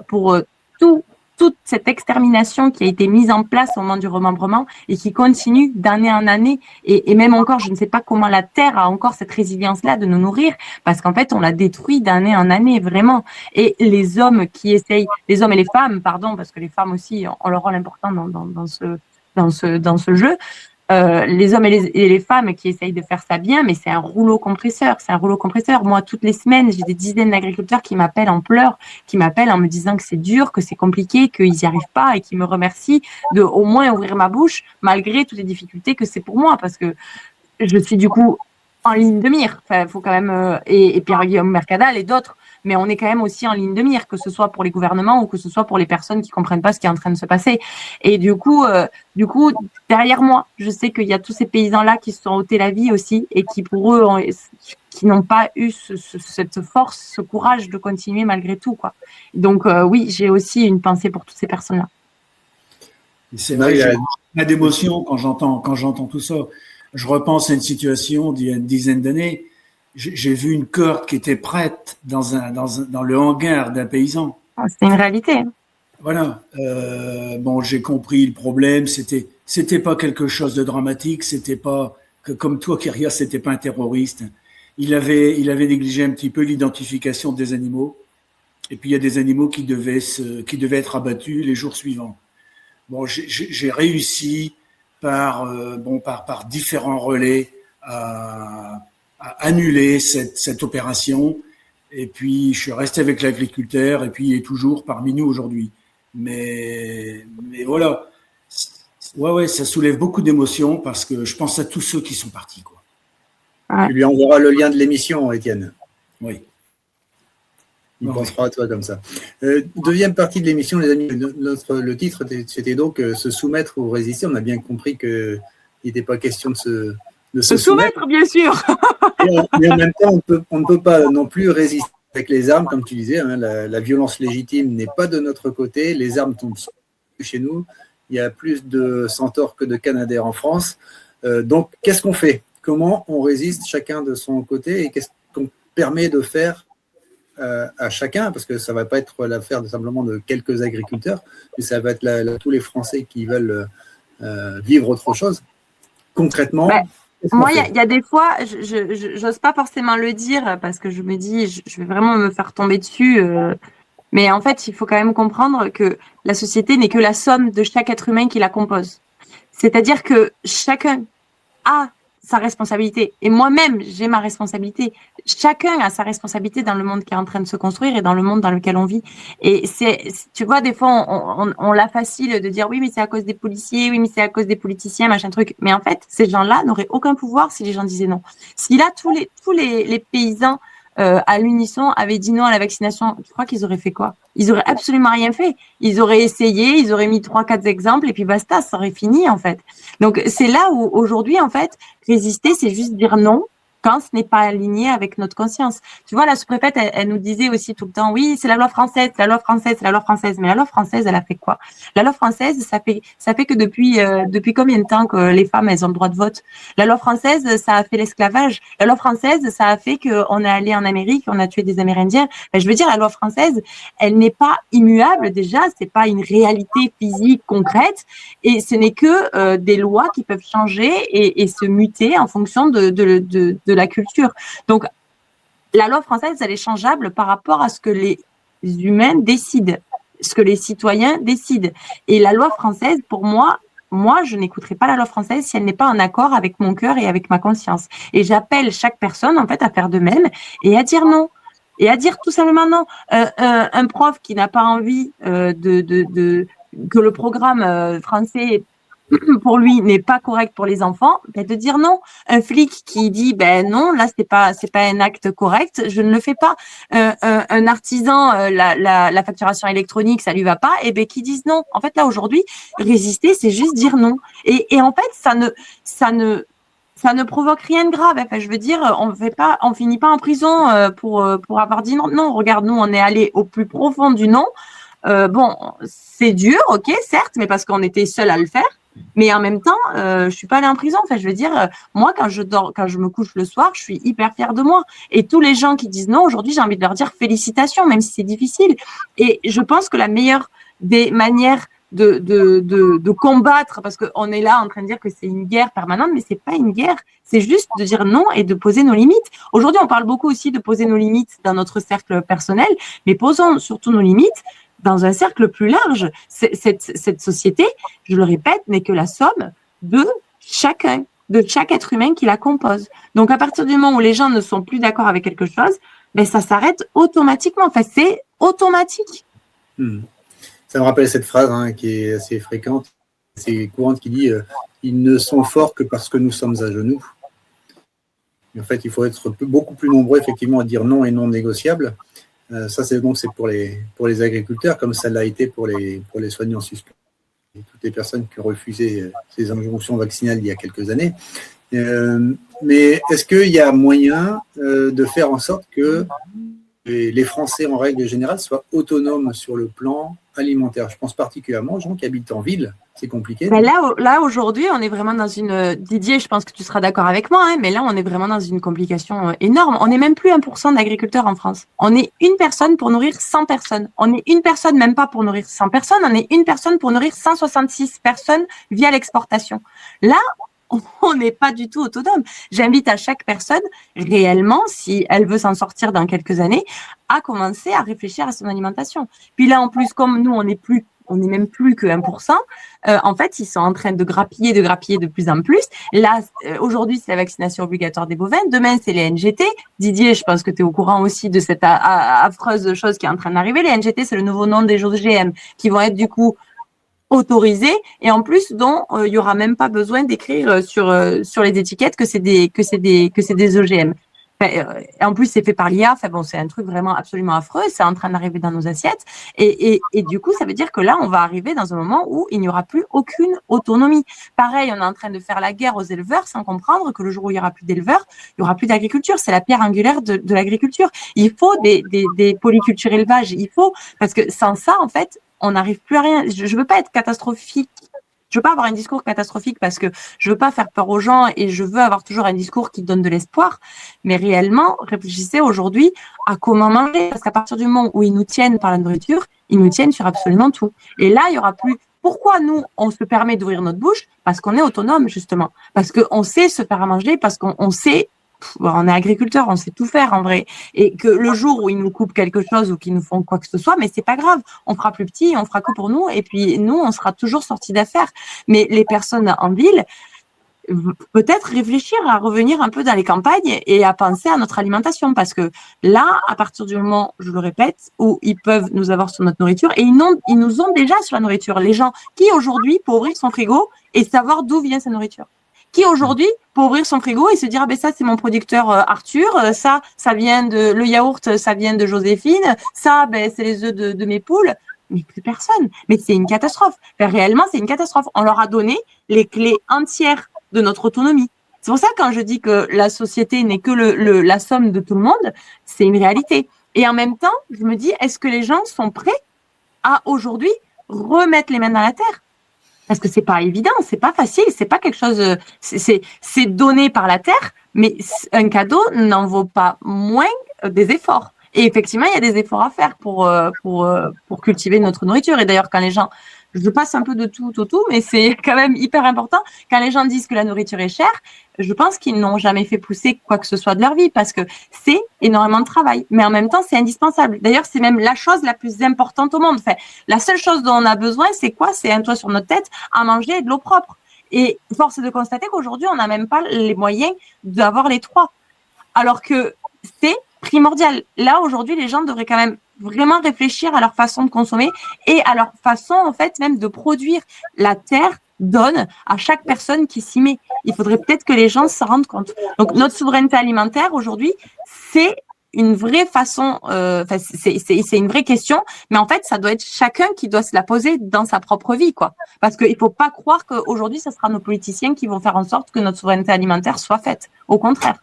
tout toute cette extermination qui a été mise en place au moment du remembrement et qui continue d'année en année. Et même encore, je ne sais pas comment la Terre a encore cette résilience-là de nous nourrir, parce qu'en fait, on la détruit d'année en année, vraiment. Et les hommes qui essayent, les hommes et les femmes, pardon, parce que les femmes aussi ont leur rôle important dans ce jeu, les hommes et les femmes qui essayent de faire ça bien, mais c'est un rouleau compresseur. C'est un rouleau compresseur. Moi, toutes les semaines, j'ai des dizaines d'agriculteurs qui m'appellent en pleurs, qui m'appellent en me disant que c'est dur, que c'est compliqué, qu'ils n'y arrivent pas et qui me remercient de au moins ouvrir ma bouche malgré toutes les difficultés que c'est pour moi, parce que je suis du coup en ligne de mire. Enfin, faut quand même et Pierre-Guillaume Mercadal et d'autres, mais on est quand même aussi en ligne de mire, que ce soit pour les gouvernements ou que ce soit pour les personnes qui comprennent pas ce qui est en train de se passer. Et du coup, derrière moi, je sais qu'il y a tous ces paysans-là qui se sont ôtés la vie aussi et qui, pour eux, qui n'ont pas eu cette force, ce courage de continuer malgré tout, quoi. Donc, oui, j'ai aussi une pensée pour toutes ces personnes-là. C'est vrai, j'ai plein d'émotions quand j'entends tout ça. Je repense à une situation d'il y a une dizaine d'années. J'ai vu une corde qui était prête dans le hangar d'un paysan. C'est une réalité. Voilà. Bon, j'ai compris le problème. C'était pas quelque chose de dramatique. C'était pas que comme toi, Kyria, c'était pas un terroriste. Il avait négligé un petit peu l'identification des animaux. Et puis il y a des animaux qui devaient être abattus les jours suivants. Bon, j'ai réussi par différents relais à annuler cette opération, et puis je suis resté avec l'agriculteur, et puis il est toujours parmi nous aujourd'hui. Mais voilà, ouais, ça soulève beaucoup d'émotions parce que je pense à tous ceux qui sont partis, quoi. Tu lui enverras le lien de l'émission, Étienne. Oui. Il pensera à toi comme ça. Deuxième partie de l'émission, les amis. Le titre, c'était donc se soumettre ou résister. On a bien compris qu'il n'était pas question de se soumettre, bien sûr. Mais en même temps, on ne peut pas non plus résister avec les armes, comme tu disais. Hein, la violence légitime n'est pas de notre côté. Les armes tombent chez nous. Il y a plus de centaures que de Canadair en France. Donc, qu'est-ce qu'on fait? Comment on résiste chacun de son côté et qu'est-ce qu'on permet de faire à chacun? Parce que ça ne va pas être l'affaire simplement de quelques agriculteurs, mais ça va être tous les Français qui veulent vivre autre chose. Concrètement, moi, il y a des fois, je n'ose pas forcément le dire parce que je me dis, je vais vraiment me faire tomber dessus. Mais en fait, il faut quand même comprendre que la société n'est que la somme de chaque être humain qui la compose. C'est-à-dire que chacun a sa responsabilité. Et moi-même, j'ai ma responsabilité. Chacun a sa responsabilité dans le monde qui est en train de se construire et dans le monde dans lequel on vit. Et tu vois, des fois, on l'a facile de dire oui, mais c'est à cause des policiers, oui, mais c'est à cause des politiciens, machin truc. Mais en fait, ces gens-là n'auraient aucun pouvoir si les gens disaient non. Si là, tous les paysans à l'unisson avaient dit non à la vaccination, tu crois qu'ils auraient fait quoi? Ils auraient absolument rien fait. Ils auraient essayé, ils auraient mis 3-4 exemples et puis basta, ça aurait fini en fait. Donc c'est là où aujourd'hui en fait, résister, c'est juste dire non quand ce n'est pas aligné avec notre conscience. Tu vois, la sous-préfète, elle nous disait aussi tout le temps, oui, c'est la loi française, c'est la loi française, c'est la loi française. Mais la loi française, elle a fait quoi? La loi française, ça fait que depuis combien de temps que les femmes, elles ont le droit de vote? La loi française, ça a fait l'esclavage. La loi française, ça a fait qu'on est allé en Amérique, on a tué des Amérindiens. Ben, je veux dire, la loi française, elle n'est pas immuable déjà, c'est pas une réalité physique concrète, et ce n'est que des lois qui peuvent changer et se muter en fonction de la culture. Donc, la loi française, elle est changeable par rapport à ce que les humains décident, ce que les citoyens décident. Et la loi française, pour moi, je n'écouterai pas la loi française si elle n'est pas en accord avec mon cœur et avec ma conscience. Et j'appelle chaque personne, en fait, à faire de même et à dire non. Et à dire tout simplement non. Un prof qui n'a pas envie que le programme français pour lui n'est pas correct pour les enfants, ben de dire non. Un flic qui dit ben non, là c'est pas un acte correct, je ne le fais pas. Un artisan, la facturation électronique, ça lui va pas, et ben qui disent non. En fait là aujourd'hui, résister, c'est juste dire non. Et en fait ça ne provoque rien de grave. Enfin, je veux dire, on finit pas en prison pour avoir dit non. Non, regarde, nous on est allé au plus profond du non. Bon, c'est dur, ok, certes, mais parce qu'on était seul à le faire. Mais en même temps, je suis pas allée en prison. Enfin, je veux dire, moi, quand je me couche le soir, je suis hyper fière de moi. Et tous les gens qui disent non, aujourd'hui, j'ai envie de leur dire félicitations, même si c'est difficile. Et je pense que la meilleure des manières de combattre, parce qu'on est là en train de dire que c'est une guerre permanente, mais c'est pas une guerre, c'est juste de dire non et de poser nos limites. Aujourd'hui, on parle beaucoup aussi de poser nos limites dans notre cercle personnel, mais posons surtout nos limites dans un cercle plus large. Cette société, je le répète, n'est que la somme de chacun, de chaque être humain qui la compose. Donc, à partir du moment où les gens ne sont plus d'accord avec quelque chose, ben, ça s'arrête automatiquement. Enfin, c'est automatique. Ça me rappelle cette phrase qui est assez fréquente, assez courante, qui dit ils ne sont forts que parce que nous sommes à genoux. Et en fait, il faut être beaucoup plus nombreux, effectivement, à dire non et non négociable. Ça, c'est pour les agriculteurs, comme ça l'a été pour les soignants suspects. Et toutes les personnes qui ont refusé ces injonctions vaccinales il y a quelques années. Mais est-ce qu'il y a moyen de faire en sorte que les Français, en règle générale, soient autonomes sur le plan alimentaire? Je pense particulièrement aux gens qui habitent en ville. C'est compliqué. Ben là aujourd'hui, on est vraiment dans une... Didier, je pense que tu seras d'accord avec moi, mais là, on est vraiment dans une complication énorme. On n'est même plus 1% d'agriculteurs en France. On est une personne pour nourrir 100 personnes. On est une personne, même pas pour nourrir 100 personnes, on est une personne pour nourrir 166 personnes via l'exportation. Là, on n'est pas du tout autonome. J'invite à chaque personne, réellement, si elle veut s'en sortir dans quelques années, à commencer à réfléchir à son alimentation. Puis là, en plus, comme nous, on n'est même plus que 1%, en fait, ils sont en train de grappiller de plus en plus. Là, aujourd'hui, c'est la vaccination obligatoire des bovins. Demain, c'est les NGT. Didier, je pense que tu es au courant aussi de cette affreuse chose qui est en train d'arriver. Les NGT, c'est le nouveau nom des OGM qui vont être du coup autorisés et en plus dont il y aura même pas besoin d'écrire sur les étiquettes que c'est des OGM. En plus, c'est fait par l'IA. Enfin bon, c'est un truc vraiment absolument affreux. C'est en train d'arriver dans nos assiettes. Et du coup, ça veut dire que là, on va arriver dans un moment où il n'y aura plus aucune autonomie. Pareil, on est en train de faire la guerre aux éleveurs sans comprendre que le jour où il y aura plus d'éleveurs, il y aura plus d'agriculture. C'est la pierre angulaire de l'agriculture. Il faut des polycultures élevage. Il faut, parce que sans ça, en fait, on n'arrive plus à rien. Je veux pas être catastrophique. Je veux pas avoir un discours catastrophique parce que je veux pas faire peur aux gens et je veux avoir toujours un discours qui donne de l'espoir. Mais réellement, réfléchissez aujourd'hui à comment manger. Parce qu'à partir du moment où ils nous tiennent par la nourriture, ils nous tiennent sur absolument tout. Et là, il y aura plus. Pourquoi nous, on se permet d'ouvrir notre bouche? Parce qu'on est autonome, justement. Parce qu'on sait se faire à manger, parce qu'on sait. On est agriculteur, on sait tout faire en vrai. Et que le jour où ils nous coupent quelque chose ou qu'ils nous font quoi que ce soit, mais c'est pas grave. On fera plus petit, on fera que pour nous. Et puis nous, on sera toujours sortis d'affaires. Mais les personnes en ville, peut-être réfléchir à revenir un peu dans les campagnes et à penser à notre alimentation. Parce que là, à partir du moment, je le répète, où ils peuvent nous avoir sur notre nourriture, et ils nous ont déjà sur la nourriture. Les gens qui aujourd'hui, pour ouvrir son frigo et savoir d'où vient sa nourriture. Qui aujourd'hui peut ouvrir son frigo et se dire ça c'est mon producteur Arthur, ça vient de le yaourt, ça vient de Joséphine, ça c'est les œufs de mes poules, mais plus personne. Mais c'est une catastrophe. Enfin, réellement c'est une catastrophe. On leur a donné les clés entières de notre autonomie. C'est pour ça quand je dis que la société n'est que la somme de tout le monde, c'est une réalité. Et en même temps, je me dis est-ce que les gens sont prêts à aujourd'hui remettre les mains dans la terre? Parce que c'est pas évident, c'est pas facile, c'est pas quelque chose, c'est donné par la terre, mais un cadeau n'en vaut pas moins des efforts. Et effectivement, il y a des efforts à faire pour cultiver notre nourriture. Et d'ailleurs, quand les gens, je passe un peu de tout au tout, mais c'est quand même hyper important. Quand les gens disent que la nourriture est chère, je pense qu'ils n'ont jamais fait pousser quoi que ce soit de leur vie parce que c'est énormément de travail. Mais en même temps, c'est indispensable. D'ailleurs, c'est même la chose la plus importante au monde. Enfin, la seule chose dont on a besoin, c'est quoi? C'est un toit sur notre tête, à manger et de l'eau propre. Et force est de constater qu'aujourd'hui, on n'a même pas les moyens d'avoir les trois. Alors que c'est primordial. Là, aujourd'hui, les gens devraient quand même vraiment réfléchir à leur façon de consommer et à leur façon, en fait, même de produire. La terre donne à chaque personne qui s'y met. Il faudrait peut-être que les gens s'en rendent compte. Donc, notre souveraineté alimentaire, aujourd'hui, c'est une vraie façon, c'est une vraie question, mais en fait, ça doit être chacun qui doit se la poser dans sa propre vie, quoi. Parce qu'il faut pas croire qu'aujourd'hui, ce sera nos politiciens qui vont faire en sorte que notre souveraineté alimentaire soit faite. Au contraire.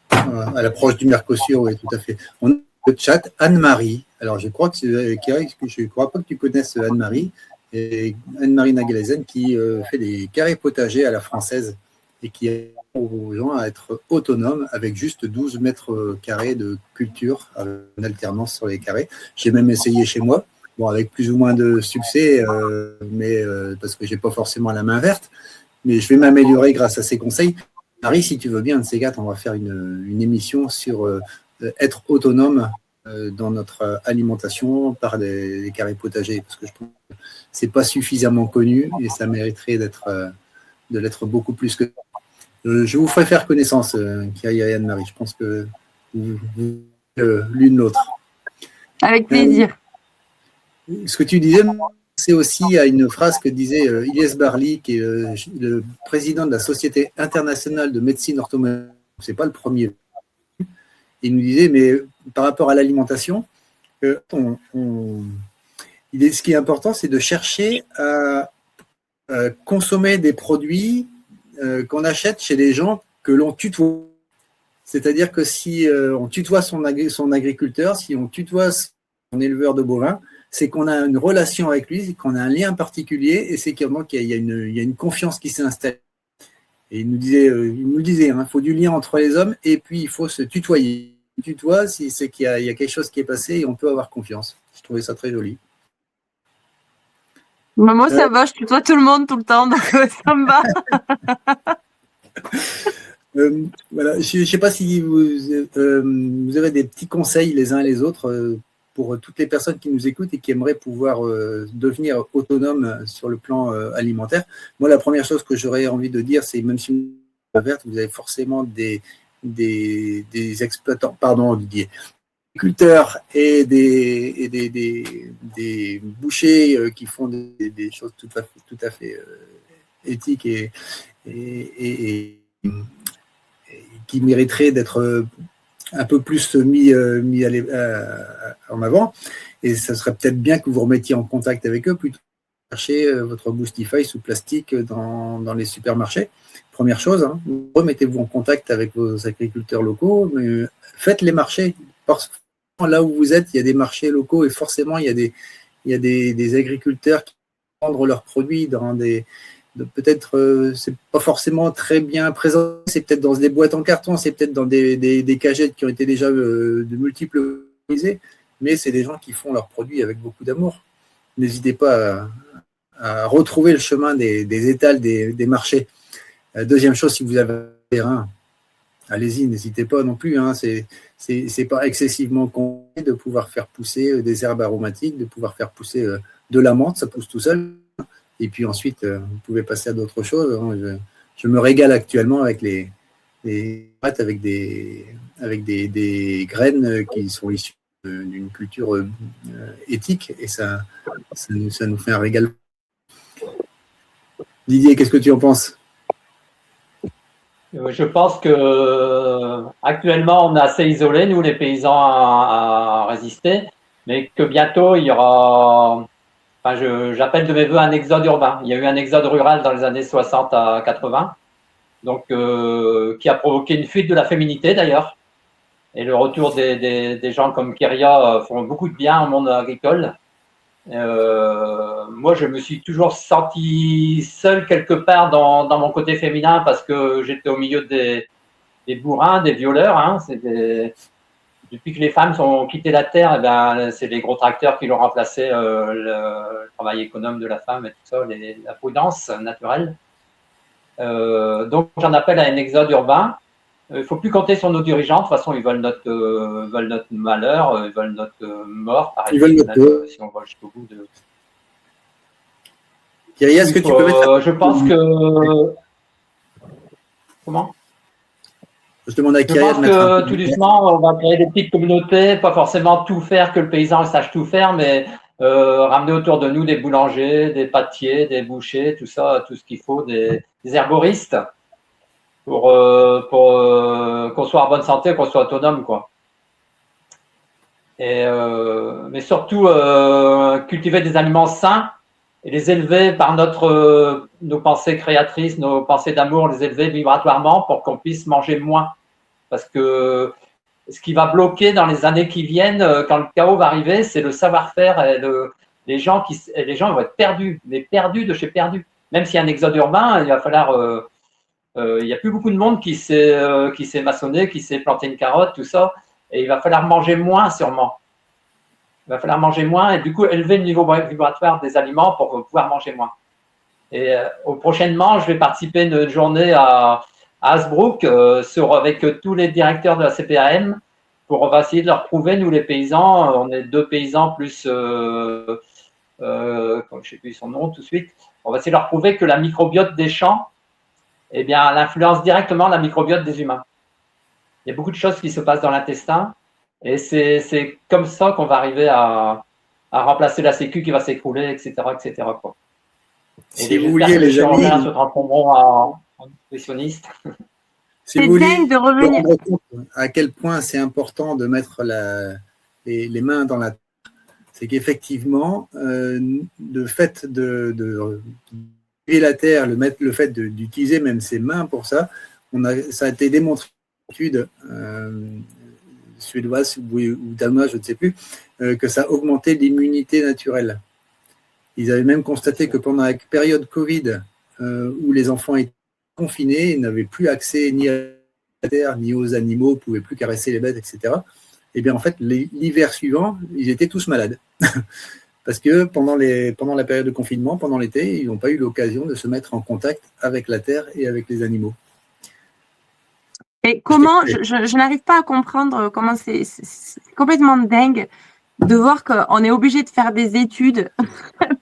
À l'approche du Mercosur, oui, tout à fait. On a le chat, Anne-Marie. Alors, je crois je crois pas que tu connaisses Anne-Marie. Et Anne-Marie Nagalaisen qui fait des carrés potagers à la française et qui aide aux gens à être autonomes avec juste 12 mètres carrés de culture en alternance sur les carrés. J'ai même essayé chez moi. Bon, avec plus ou moins de succès, mais parce que j'ai pas forcément la main verte. Mais je vais m'améliorer grâce à ces conseils. Marie, si tu veux bien, un de ces quatre, on va faire une émission sur être autonome dans notre alimentation par des carrés potagers, parce que je trouve que c'est pas suffisamment connu et ça mériterait de l'être beaucoup plus que. Je vous ferai faire connaissance, Kyria et Anne-Marie. Je pense que l'une l'autre. Avec plaisir. Ce que tu disais, c'est aussi à une phrase que disait Ilyes Barli, qui est le président de la Société internationale de médecine orthomoléculaire. C'est pas le premier. Il nous disait, mais par rapport à l'alimentation, ce qui est important, c'est de chercher à consommer des produits qu'on achète chez des gens que l'on tutoie. C'est-à-dire que si on tutoie son agriculteur, si on tutoie son éleveur de bovins, c'est qu'on a une relation avec lui, qu'on a un lien particulier, et c'est qu'il y a une confiance qui s'est installée. Et il nous disait, il faut du lien entre les hommes, et puis il faut se tutoyer. Tutoie, si c'est qu'il y a quelque chose qui est passé, et on peut avoir confiance. Je trouvais ça très joli. Moi, ça va, je tutoie tout le monde tout le temps, donc ça me va. Voilà. Je ne sais pas si vous avez des petits conseils les uns les autres pour toutes les personnes qui nous écoutent et qui aimeraient pouvoir devenir autonomes sur le plan alimentaire. Moi, la première chose que j'aurais envie de dire, c'est même si vous êtes verte, vous avez forcément des exploitants, pardon Didier, des agriculteurs et des bouchers qui font des choses tout à fait éthiques et qui mériteraient d'être un peu plus mis en avant. Et ça serait peut-être bien que vous vous remettiez en contact avec eux plutôt que de chercher votre Boostify sous plastique dans les supermarchés. Première chose, remettez-vous en contact avec vos agriculteurs locaux, mais faites les marchés. Là où vous êtes, il y a des marchés locaux et forcément, il y a des agriculteurs qui vendent leurs produits dans peut-être, c'est pas forcément très bien présent, c'est peut-être dans des boîtes en carton, c'est peut-être dans des cagettes qui ont été déjà de multiples utilisées, mais c'est des gens qui font leurs produits avec beaucoup d'amour. N'hésitez pas à retrouver le chemin des étals des marchés. Deuxième chose, si vous avez un terrain, allez-y, n'hésitez pas non plus. C'est pas excessivement compliqué de pouvoir faire pousser des herbes aromatiques, de pouvoir faire pousser de la menthe, ça pousse tout seul. Et puis ensuite, vous pouvez passer à d'autres choses. Je me régale actuellement avec avec des graines qui sont issues d'une culture éthique, et ça nous fait un régal. Didier, qu'est-ce que tu en penses ? Je pense que actuellement on est assez isolés, nous les paysans, à résister, mais que bientôt il y aura, j'appelle de mes voeux un exode urbain. Il y a eu un exode rural dans les années 60 à 80, donc qui a provoqué une fuite de la féminité d'ailleurs, et le retour des gens comme Kyria font beaucoup de bien au monde agricole. Moi, je me suis toujours senti seul quelque part dans mon côté féminin parce que j'étais au milieu des bourrins, des violeurs. Depuis que les femmes ont quitté la terre, c'est les gros tracteurs qui l'ont remplacé, le travail économe de la femme et tout ça, la prudence naturelle. Donc, j'en appelle à un exode urbain. Il ne faut plus compter sur nos dirigeants. De toute façon, ils veulent notre malheur, ils veulent notre mort, par exemple, si on va jusqu'au bout de. Kyria, est-ce que tu peux mettre. Je pense que. Comment ? Je demande à Kyria. Je pense que tout doucement, on va créer des petites communautés, pas forcément tout faire, que le paysan sache tout faire, mais ramener autour de nous des boulangers, des pâtiers, des bouchers, tout ça, tout ce qu'il faut, des herboristes. Pour qu'on soit en bonne santé, qu'on soit autonome, quoi. Mais surtout, cultiver des aliments sains et les élever par nos pensées créatrices, nos pensées d'amour, les élever vibratoirement pour qu'on puisse manger moins. Parce que ce qui va bloquer dans les années qui viennent, quand le chaos va arriver, c'est le savoir-faire et les gens vont être perdus, mais perdus de chez perdus. Même s'il y a un exode urbain, il va falloir... il n'y a plus beaucoup de monde qui s'est maçonné, qui s'est planté une carotte, tout ça, et il va falloir manger moins sûrement. il va falloir manger moins et du coup élever le niveau vibratoire des aliments pour pouvoir manger moins. Et prochainement, je vais participer à une journée à Hasbrook avec tous les directeurs de la CPAM on va essayer de leur prouver, nous les paysans, on est 2 paysans plus, je ne sais plus son nom tout de suite, on va essayer de leur prouver que la microbiote des champs, eh bien, elle influence directement la microbiote des humains. Il y a beaucoup de choses qui se passent dans l'intestin et c'est comme ça qu'on va arriver à remplacer la sécu qui va s'écrouler, etc. etc. quoi. Et si vous vouliez, les amis, se transformeront en nutritionnistes. Si vous voulez vous rendre compte à quel point c'est important de mettre les mains dans la terre, c'est qu'effectivement, le fait de la terre, le fait d'utiliser même ses mains pour ça, ça a été démontré dans une étude suédoise ou danoise, je ne sais plus, que ça augmentait l'immunité naturelle. Ils avaient même constaté que pendant la période Covid, où les enfants étaient confinés, ils n'avaient plus accès ni à la terre, ni aux animaux, ne pouvaient plus caresser les bêtes, etc. Et bien en fait, l'hiver suivant, ils étaient tous malades. Parce que pendant la période de confinement, pendant l'été, ils n'ont pas eu l'occasion de se mettre en contact avec la terre et avec les animaux. Et comment, je n'arrive pas à comprendre comment c'est complètement dingue de voir qu'on est obligé de faire des études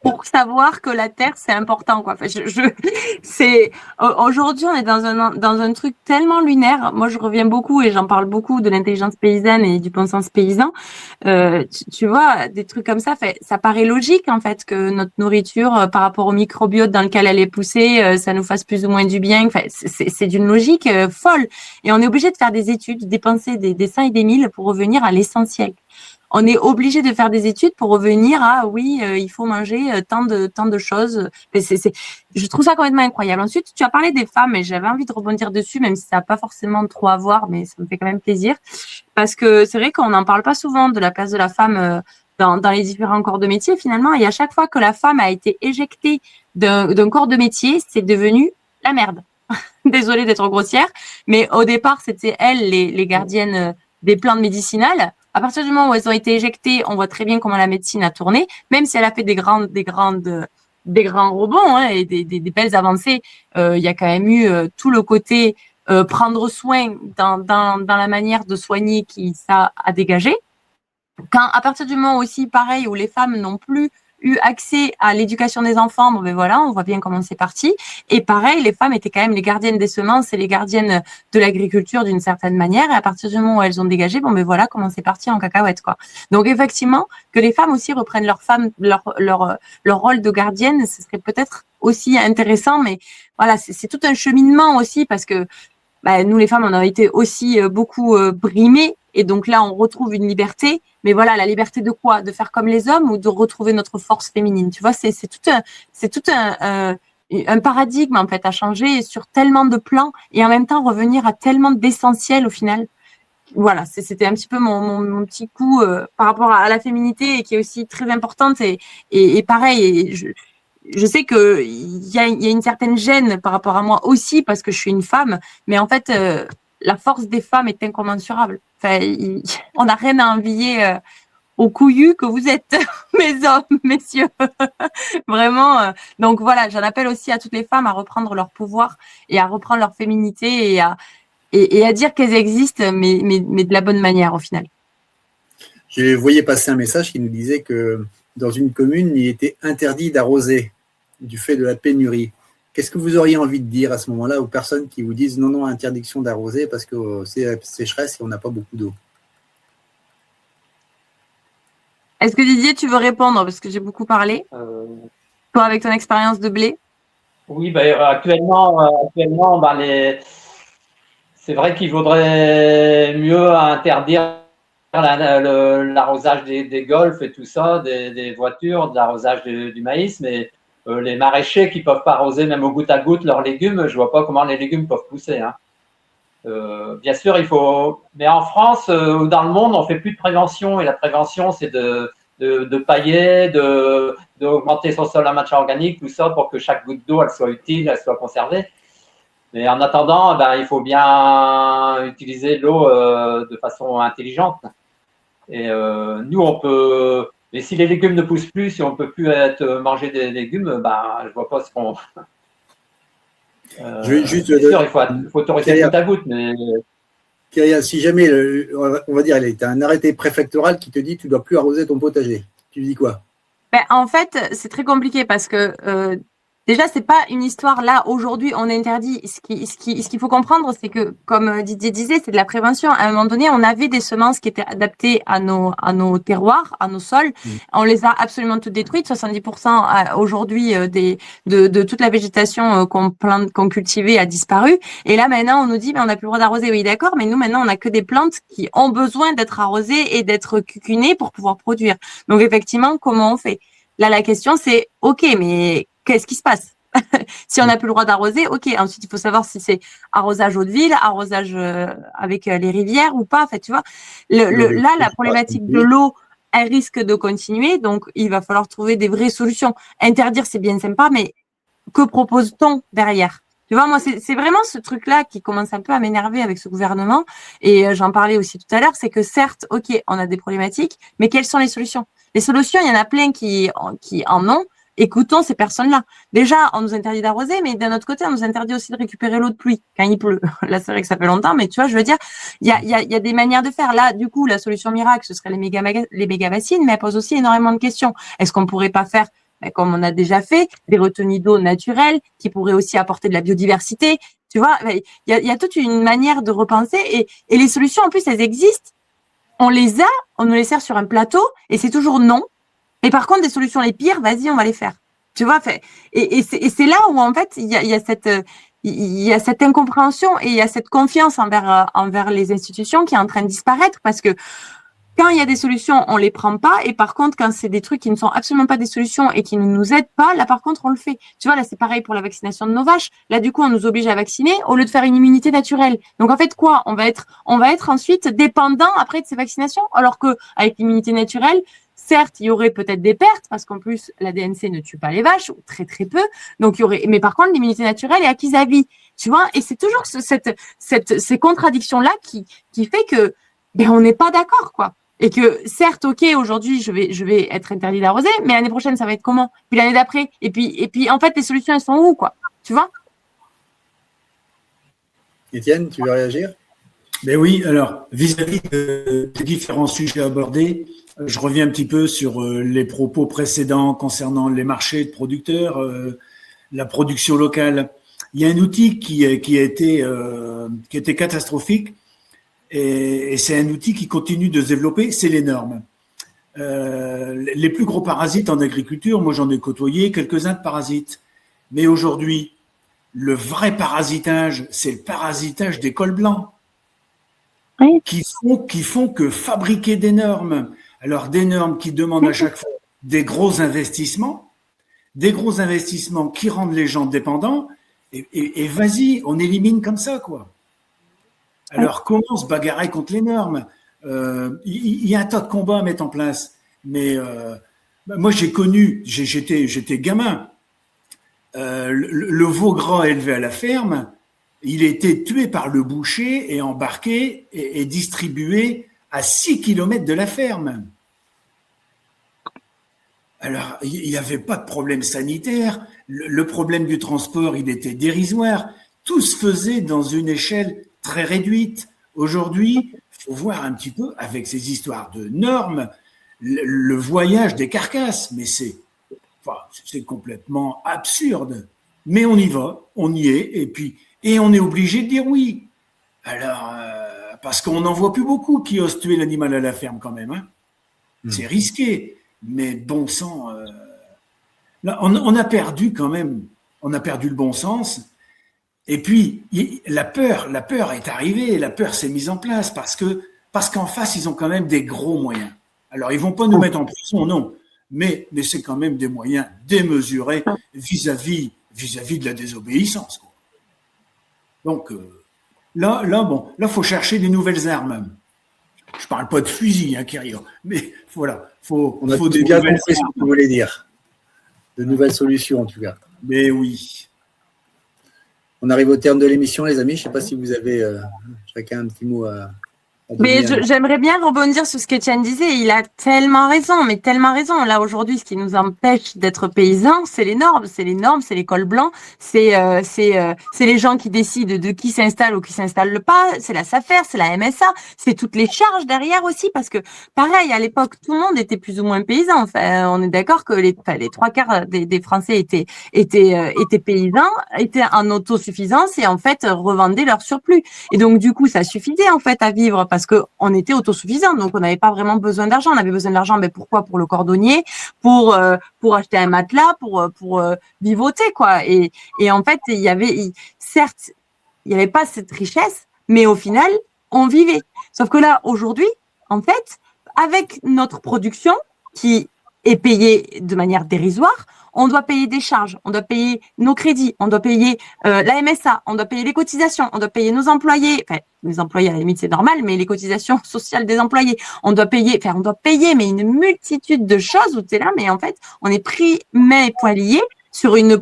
pour savoir que la terre c'est important quoi. Enfin, c'est aujourd'hui on est dans un truc tellement lunaire. Moi je reviens beaucoup et j'en parle beaucoup de l'intelligence paysanne et du bon sens paysan. Tu vois des trucs comme ça. Ça paraît logique en fait que notre nourriture par rapport au microbiote dans lequel elle est poussée, ça nous fasse plus ou moins du bien. Enfin, c'est d'une logique folle et on est obligé de faire des études, dépenser des cents et des mille pour revenir à l'essentiel. On est obligé de faire des études pour revenir à oui, il faut manger tant de choses. Je trouve ça complètement incroyable. Ensuite, tu as parlé des femmes et j'avais envie de rebondir dessus, même si ça n'a pas forcément trop à voir, mais ça me fait quand même plaisir. Parce que c'est vrai qu'on n'en parle pas souvent de la place de la femme dans les différents corps de métier finalement. Et à chaque fois que la femme a été éjectée d'un corps de métier, c'est devenu la merde. Désolée d'être grossière, mais au départ, c'était elles les gardiennes des plantes médicinales. À partir du moment où elles ont été éjectées, on voit très bien comment la médecine a tourné, même si elle a fait des grands rebonds et des belles avancées. Il y a quand même eu tout le côté prendre soin dans la manière de soigner qui ça a dégagé. À partir du moment aussi, pareil, où les femmes n'ont plus eu accès à l'éducation des enfants, bon ben voilà, on voit bien comment c'est parti. Et pareil, les femmes étaient quand même les gardiennes des semences et les gardiennes de l'agriculture d'une certaine manière. Et à partir du moment où elles ont dégagé, bon ben voilà comment c'est parti en cacahuète quoi. Donc effectivement, que les femmes aussi reprennent leur rôle de gardienne, ce serait peut-être aussi intéressant. Mais voilà, c'est tout un cheminement aussi parce que nous les femmes, on a été aussi beaucoup brimées. Et donc là, on retrouve une liberté. Mais voilà, la liberté de quoi? De faire comme les hommes ou de retrouver notre force féminine? Tu vois, c'est tout un paradigme en fait à changer sur tellement de plans et en même temps revenir à tellement d'essentiel au final. Voilà, c'était un petit peu mon petit coup par rapport à la féminité et qui est aussi très importante et pareil. Je sais que il y a une certaine gêne par rapport à moi aussi parce que je suis une femme, mais en fait la force des femmes est incommensurable. Enfin, on n'a rien à envier aux couillus que vous êtes, mes hommes, messieurs. Vraiment. Donc voilà, j'en appelle aussi à toutes les femmes à reprendre leur pouvoir et à reprendre leur féminité et à dire qu'elles existent, mais de la bonne manière au final. Je voyais passer un message qui nous disait que dans une commune, il était interdit d'arroser du fait de la pénurie. Qu'est-ce que vous auriez envie de dire à ce moment-là aux personnes qui vous disent non, interdiction d'arroser parce que c'est la sécheresse et on n'a pas beaucoup d'eau? Est-ce que Didier, tu veux répondre parce que j'ai beaucoup parlé? Toi, avec ton expérience de blé? Oui, actuellement c'est vrai qu'il vaudrait mieux interdire l'arrosage des golfs et tout ça, des voitures, de l'arrosage du maïs, mais les maraîchers qui ne peuvent pas arroser même au goutte à goutte leurs légumes, je ne vois pas comment les légumes peuvent pousser. Hein. Bien sûr, il faut. Mais en France ou dans le monde, on ne fait plus de prévention. Et la prévention, c'est de pailler, d'augmenter son sol en matière organique, tout ça, pour que chaque goutte d'eau, elle soit utile, elle soit conservée. Mais en attendant, il faut bien utiliser l'eau de façon intelligente. Et nous, on peut. Mais si les légumes ne poussent plus, si on ne peut plus manger des légumes, bah, je ne vois pas ce qu'on. Juste c'est sûr, il faut autoriser tout à goutte, mais. Kyria, si jamais, on va dire, tu as un arrêté préfectoral qui te dit que tu ne dois plus arroser ton potager, tu dis quoi? Ben, en fait, c'est très compliqué parce que déjà, c'est pas une histoire là aujourd'hui, on interdit. Ce qu'il faut comprendre, c'est que, comme Didier disait, c'est de la prévention. À un moment donné, on avait des semences qui étaient adaptées à nos terroirs, à nos sols. On les a absolument toutes détruites. 70% aujourd'hui de toute la végétation qu'on cultivait a disparu. Et là, maintenant, on nous dit, mais on n'a plus le droit d'arroser. Oui, d'accord, mais nous, maintenant, on n'a que des plantes qui ont besoin d'être arrosées et d'être cucunées pour pouvoir produire. Donc, effectivement, comment on fait? Là, la question, c'est, OK, mais qu'est-ce qui se passe? Si on n'a plus le droit d'arroser, OK. Ensuite, il faut savoir si c'est arrosage eau de ville, arrosage avec les rivières ou pas. En fait, tu vois, là, la problématique de l'eau, elle risque de continuer. Donc, il va falloir trouver des vraies solutions. Interdire, c'est bien sympa, mais que propose-t-on derrière? Tu vois, moi, c'est vraiment ce truc-là qui commence un peu à m'énerver avec ce gouvernement. Et j'en parlais aussi tout à l'heure, c'est que certes, OK, on a des problématiques, mais quelles sont les solutions? Les solutions, il y en a plein qui en ont. Écoutons ces personnes-là. Déjà, on nous interdit d'arroser, mais d'un autre côté, on nous interdit aussi de récupérer l'eau de pluie quand il pleut. Là, c'est vrai que ça fait longtemps, mais tu vois, je veux dire, il y a des manières de faire. Là, du coup, la solution miracle, ce serait les méga bassines, mais elle pose aussi énormément de questions. Est-ce qu'on pourrait pas faire, comme on a déjà fait, des retenues d'eau naturelles qui pourraient aussi apporter de la biodiversité? Tu vois, il y a toute une manière de repenser et les solutions, en plus, elles existent. On les a, on nous les sert sur un plateau et c'est toujours non. Mais par contre, des solutions les pires, vas-y, on va les faire. Tu vois, et c'est là où, en fait, il y a cette incompréhension et il y a cette confiance envers les institutions qui est en train de disparaître parce que quand il y a des solutions, on les prend pas. Et par contre, quand c'est des trucs qui ne sont absolument pas des solutions et qui ne nous aident pas, là, par contre, on le fait. Tu vois, là, c'est pareil pour la vaccination de nos vaches. Là, du coup, on nous oblige à vacciner au lieu de faire une immunité naturelle. Donc, en fait, quoi? On va être ensuite dépendant après de ces vaccinations. Alors que, avec l'immunité naturelle, certes, il y aurait peut-être des pertes parce qu'en plus, la DNC ne tue pas les vaches, ou très, très peu. Donc, il y aurait, mais par contre, l'immunité naturelle est acquise à vie. Tu vois? Et c'est toujours ces contradictions-là qui fait que, ben, on n'est pas d'accord, quoi. Et que certes, OK, aujourd'hui, je vais être interdit d'arroser, mais l'année prochaine, ça va être comment? Puis l'année d'après. Et puis, en fait, les solutions, elles sont où, quoi? Tu vois? Étienne, tu veux réagir? Ben oui, alors, vis-à-vis des différents sujets abordés, je reviens un petit peu sur les propos précédents concernant les marchés de producteurs, la production locale. Il y a un outil qui a été catastrophique, et c'est un outil qui continue de se développer, c'est les normes. Les plus gros parasites en agriculture, moi j'en ai côtoyé quelques-uns de parasites, mais aujourd'hui, le vrai parasitage, c'est le parasitage des cols blancs, Oui. qui font que fabriquer des normes. Alors des normes qui demandent à chaque fois des gros investissements qui rendent les gens dépendants, et vas-y, on élimine comme ça, quoi. Alors, comment se bagarrer contre les normes? Il y a un tas de combats à mettre en place. Mais moi, j'étais gamin. Le veau gras élevé à la ferme, il était tué par le boucher et embarqué et distribué à 6 km de la ferme. Alors, il n'y avait pas de problème sanitaire. Le problème du transport, il était dérisoire. Tout se faisait dans une échelle très réduite. Aujourd'hui, il faut voir un petit peu, avec ces histoires de normes, le voyage des carcasses. Mais c'est complètement absurde. Mais on y va, on y est, et on est obligé de dire oui. Alors, parce qu'on n'en voit plus beaucoup qui osent tuer l'animal à la ferme quand même. Hein. C'est risqué, mais bon sang. Là, on a perdu quand même, on a perdu le bon sens. Et puis, la peur est arrivée, la peur s'est mise en place parce qu'en face, ils ont quand même des gros moyens. Alors, ils vont pas nous mettre en prison, non, mais c'est quand même des moyens démesurés vis-à-vis de la désobéissance, quoi. Donc, là, faut chercher des nouvelles armes. Je parle pas de fusil, hein, Kyria, mais voilà, on a bien compris ce que tu voulais dire. De nouvelles solutions, en tout cas. Mais oui. On arrive au terme de l'émission, les amis. Je ne sais pas si vous avez chacun un petit mot à Mais j'aimerais bien rebondir sur ce qu'Étienne disait. Il a tellement raison, mais tellement raison. Là, aujourd'hui, ce qui nous empêche d'être paysans, c'est les normes. C'est les normes, c'est l'école blanc, c'est les gens qui décident de qui s'installe ou qui s'installe pas. C'est la SAFER, c'est la MSA, c'est toutes les charges derrière aussi. Parce que, pareil, à l'époque, tout le monde était plus ou moins paysan. Enfin, on est d'accord que les 3/4 des Français étaient paysans, étaient en autosuffisance et en fait revendaient leur surplus. Et donc, du coup, ça suffisait en fait à vivre parce que on était autosuffisant, donc on n'avait pas vraiment besoin d'argent. On avait besoin d'argent, mais pourquoi? Pour le cordonnier, pour acheter un matelas, pour vivoter quoi. Et en fait, certes, il y avait pas cette richesse, mais au final, on vivait. Sauf que là, aujourd'hui, en fait, avec notre production qui est payée de manière dérisoire, on doit payer des charges, on doit payer nos crédits, on doit payer la MSA, on doit payer les cotisations, on doit payer nos employés. Enfin, les employés, à la limite, c'est normal, mais les cotisations sociales des employés, on doit payer, mais une multitude de choses où tu es là, mais en fait, on est pris main et poings liés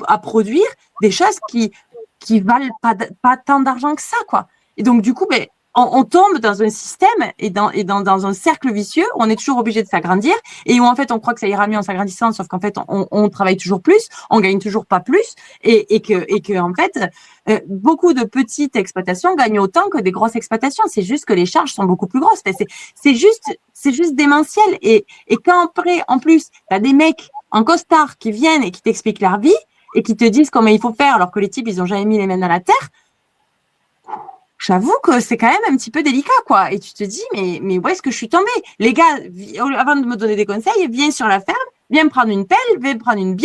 à produire des choses qui valent pas tant d'argent que ça, quoi. Et donc, du coup, on tombe dans un système et dans un cercle vicieux où on est toujours obligé de s'agrandir et où en fait on croit que ça ira mieux en s'agrandissant, sauf qu'en fait on travaille toujours plus, on gagne toujours pas plus et que en fait beaucoup de petites exploitations gagnent autant que des grosses exploitations. C'est juste que les charges sont beaucoup plus grosses. C'est juste démentiel et quand après en plus t'as des mecs en costard qui viennent et qui t'expliquent leur vie et qui te disent comment il faut faire alors que les types ils ont jamais mis les mains dans la terre. J'avoue que c'est quand même un petit peu délicat, quoi. Et tu te dis, mais où est-ce que je suis tombée? Les gars, avant de me donner des conseils, viens sur la ferme, viens me prendre une pelle, viens me prendre une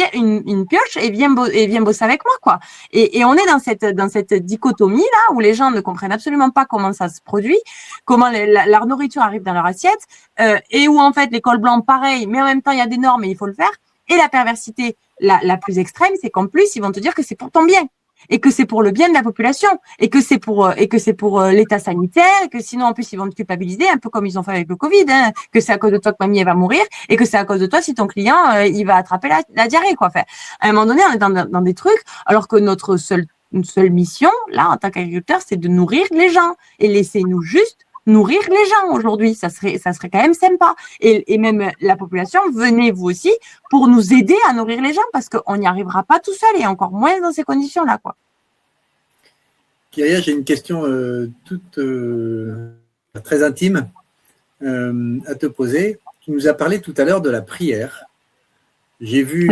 pioche et viens bosser avec moi, quoi. Et on est dans cette dichotomie, là, où les gens ne comprennent absolument pas comment ça se produit, comment leur nourriture arrive dans leur assiette, et où, en fait, l'école blanche, pareil, mais en même temps, il y a des normes et il faut le faire. Et la perversité, la plus extrême, c'est qu'en plus, ils vont te dire que c'est pour ton bien. Et que c'est pour le bien de la population, et que c'est pour l'état sanitaire, et que sinon en plus ils vont te culpabiliser, un peu comme ils ont fait avec le Covid, hein, que c'est à cause de toi que mamie elle va mourir, et que c'est à cause de toi si ton client il va attraper la diarrhée quoi. Enfin, à un moment donné, on est dans des trucs, alors que notre seule mission là en tant qu'agriculteur, c'est de nourrir les gens et laissez-nous juste nourrir les gens aujourd'hui, ça serait quand même sympa. Et même la population, venez vous aussi pour nous aider à nourrir les gens parce qu'on n'y arrivera pas tout seul et encore moins dans ces conditions-là, quoi. Kyria, j'ai une question toute très intime à te poser. Tu nous as parlé tout à l'heure de la prière. J'ai vu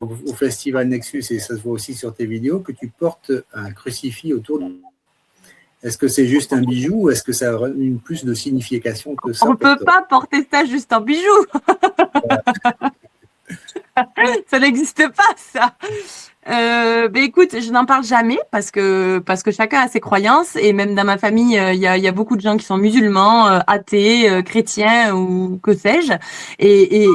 au Festival Nexus, et ça se voit aussi sur tes vidéos, que tu portes un crucifix autour de... Est-ce que c'est juste un bijou ou est-ce que ça a une plus de signification que ça? On ne peut pas porter ça juste en bijou. Ça n'existe pas, ça. Écoute, je n'en parle jamais parce que chacun a ses croyances et même dans ma famille, il y a beaucoup de gens qui sont musulmans, athées, chrétiens ou que sais-je. Et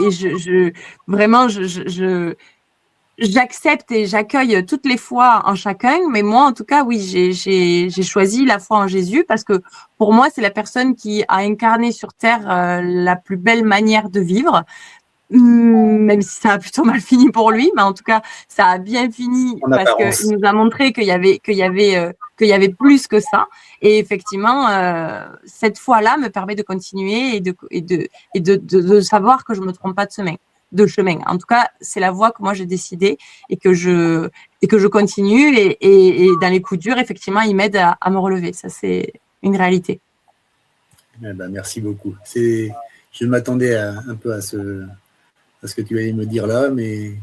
j'accepte et j'accueille toutes les foi en chacun, mais moi, en tout cas, oui, j'ai choisi la foi en Jésus parce que pour moi, c'est la personne qui a incarné sur terre la plus belle manière de vivre, même si ça a plutôt mal fini pour lui, mais en tout cas, ça a bien fini parce qu'il nous a montré qu'il y avait plus que ça. Et effectivement, cette foi-là me permet de continuer et de savoir que je me trompe pas de chemin. En tout cas, c'est la voie que moi j'ai décidé et que je continue et dans les coups durs, effectivement, il m'aide à me relever. Ça, c'est une réalité. Eh ben, merci beaucoup. Je m'attendais un peu à ce que tu allais me dire là, mais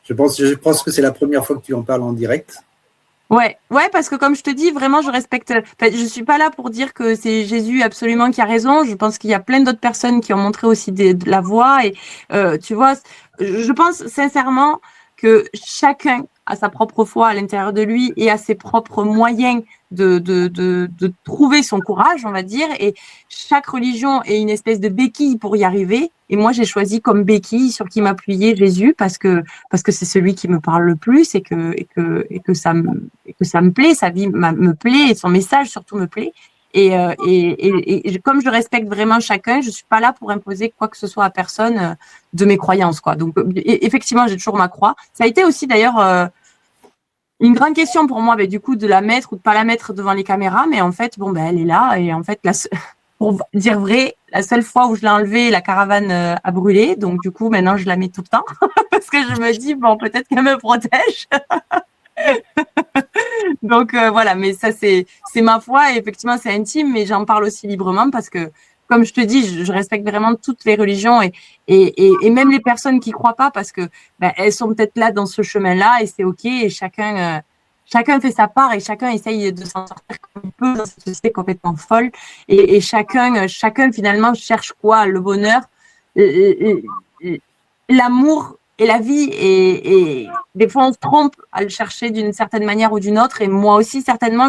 je pense que c'est la première fois que tu en parles en direct. Ouais, parce que comme je te dis, vraiment, je respecte. Je suis pas là pour dire que c'est Jésus absolument qui a raison. Je pense qu'il y a plein d'autres personnes qui ont montré aussi de la voie. Et tu vois, je pense sincèrement que chacun a sa propre foi à l'intérieur de lui et a ses propres moyens de trouver son courage, on va dire. Et chaque religion est une espèce de béquille pour y arriver. Et moi, j'ai choisi comme béquille sur qui m'appuyer Jésus parce que c'est celui qui me parle le plus et que ça me plaît, sa vie me plaît et son message surtout me plaît. Et comme je respecte vraiment chacun, je suis pas là pour imposer quoi que ce soit à personne de mes croyances, quoi. Donc, effectivement, j'ai toujours ma croix. Ça a été aussi d'ailleurs une grande question pour moi, du coup, de la mettre ou de pas la mettre devant les caméras. Mais en fait, elle est là. Et en fait, pour dire vrai, la seule fois où je l'ai enlevée, la caravane a brûlé. Donc, du coup, maintenant, je la mets tout le temps parce que je me dis, bon, peut-être qu'elle me protège. Donc, voilà, mais ça, c'est ma foi. Et effectivement, c'est intime, mais j'en parle aussi librement parce que, comme je te dis, je respecte vraiment toutes les religions et même les personnes qui croient pas parce que ben, elles sont peut-être là dans ce chemin-là et c'est OK. Et chacun fait sa part et chacun essaye de s'en sortir comme il peut dans cette société complètement folle. Et chacun finalement cherche quoi? Le bonheur, l'amour et la vie. Et des fois, on se trompe à le chercher d'une certaine manière ou d'une autre. Et moi aussi, certainement,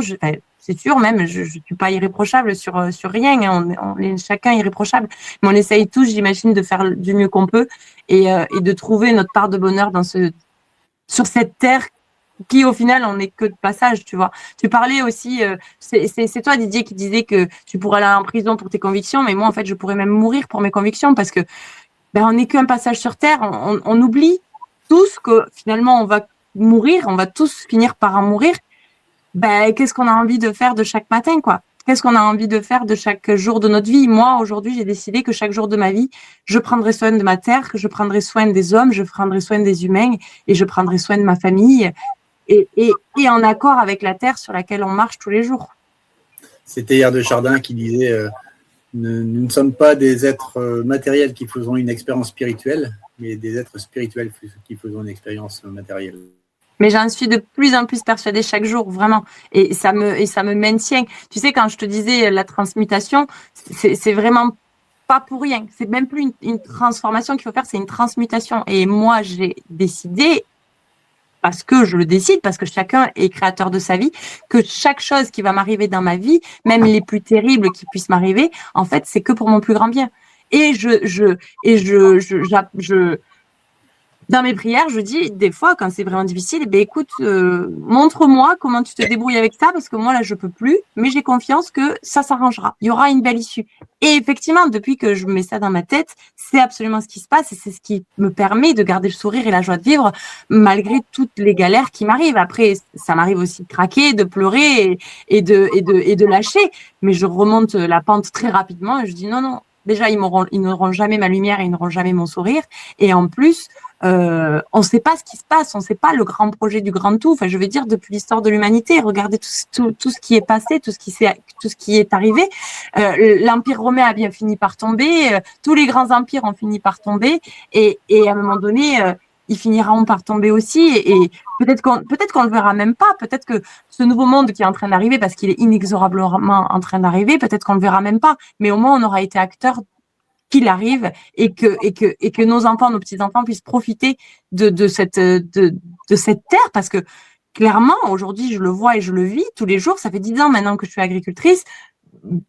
c'est sûr même, je suis pas irréprochable sur rien. Hein, on est chacun irréprochable. Mais on essaye tous, j'imagine, de faire du mieux qu'on peut et de trouver notre part de bonheur sur cette terre qui au final on n'est que de passage, tu vois. Tu parlais aussi, c'est toi Didier qui disais que tu pourrais aller en prison pour tes convictions, mais moi en fait je pourrais même mourir pour mes convictions parce que ben on n'est qu'un passage sur terre, on oublie tous que finalement on va mourir, on va tous finir par en mourir. Ben qu'est-ce qu'on a envie de faire de chaque matin, quoi? Qu'est-ce qu'on a envie de faire de chaque jour de notre vie? Moi, aujourd'hui, j'ai décidé que chaque jour de ma vie, je prendrai soin de ma terre, que je prendrai soin des hommes, je prendrai soin des humains et je prendrai soin de ma famille et en accord avec la terre sur laquelle on marche tous les jours. C'était Teilhard de Chardin qui disait nous ne sommes pas des êtres matériels qui faisons une expérience spirituelle, mais des êtres spirituels qui faisons une expérience matérielle. Mais j'en suis de plus en plus persuadée chaque jour, vraiment. Et ça me maintient. Tu sais, quand je te disais la transmutation, c'est vraiment pas pour rien. C'est même plus une transformation qu'il faut faire, c'est une transmutation. Et moi, j'ai décidé, parce que je le décide, parce que chacun est créateur de sa vie, que chaque chose qui va m'arriver dans ma vie, même les plus terribles qui puissent m'arriver, en fait, c'est que pour mon plus grand bien. Et dans mes prières, je dis des fois, quand c'est vraiment difficile, ben écoute, montre-moi comment tu te débrouilles avec ça, parce que moi là, je peux plus, mais j'ai confiance que ça s'arrangera. Il y aura une belle issue. Et effectivement, depuis que je mets ça dans ma tête, c'est absolument ce qui se passe et c'est ce qui me permet de garder le sourire et la joie de vivre malgré toutes les galères qui m'arrivent. Après, ça m'arrive aussi de craquer, de pleurer et de lâcher, mais je remonte la pente très rapidement et je dis non. Déjà, ils n'auront jamais ma lumière et ils n'auront jamais mon sourire. Et en plus, on ne sait pas ce qui se passe, on ne sait pas le grand projet du grand tout. Enfin, je veux dire, depuis l'histoire de l'humanité, regardez tout ce qui est passé, tout ce qui est arrivé. L'Empire romain a bien fini par tomber, tous les grands empires ont fini par tomber, et à un moment donné, ils finiront par tomber aussi. Et peut-être qu'on le verra même pas. Peut-être que ce nouveau monde qui est en train d'arriver, parce qu'il est inexorablement en train d'arriver, peut-être qu'on le verra même pas. Mais au moins, on aura été acteur qu'il arrive et que nos enfants, nos petits-enfants puissent profiter de cette terre, parce que clairement, aujourd'hui, je le vois et je le vis tous les jours. Ça fait 10 ans maintenant que je suis agricultrice.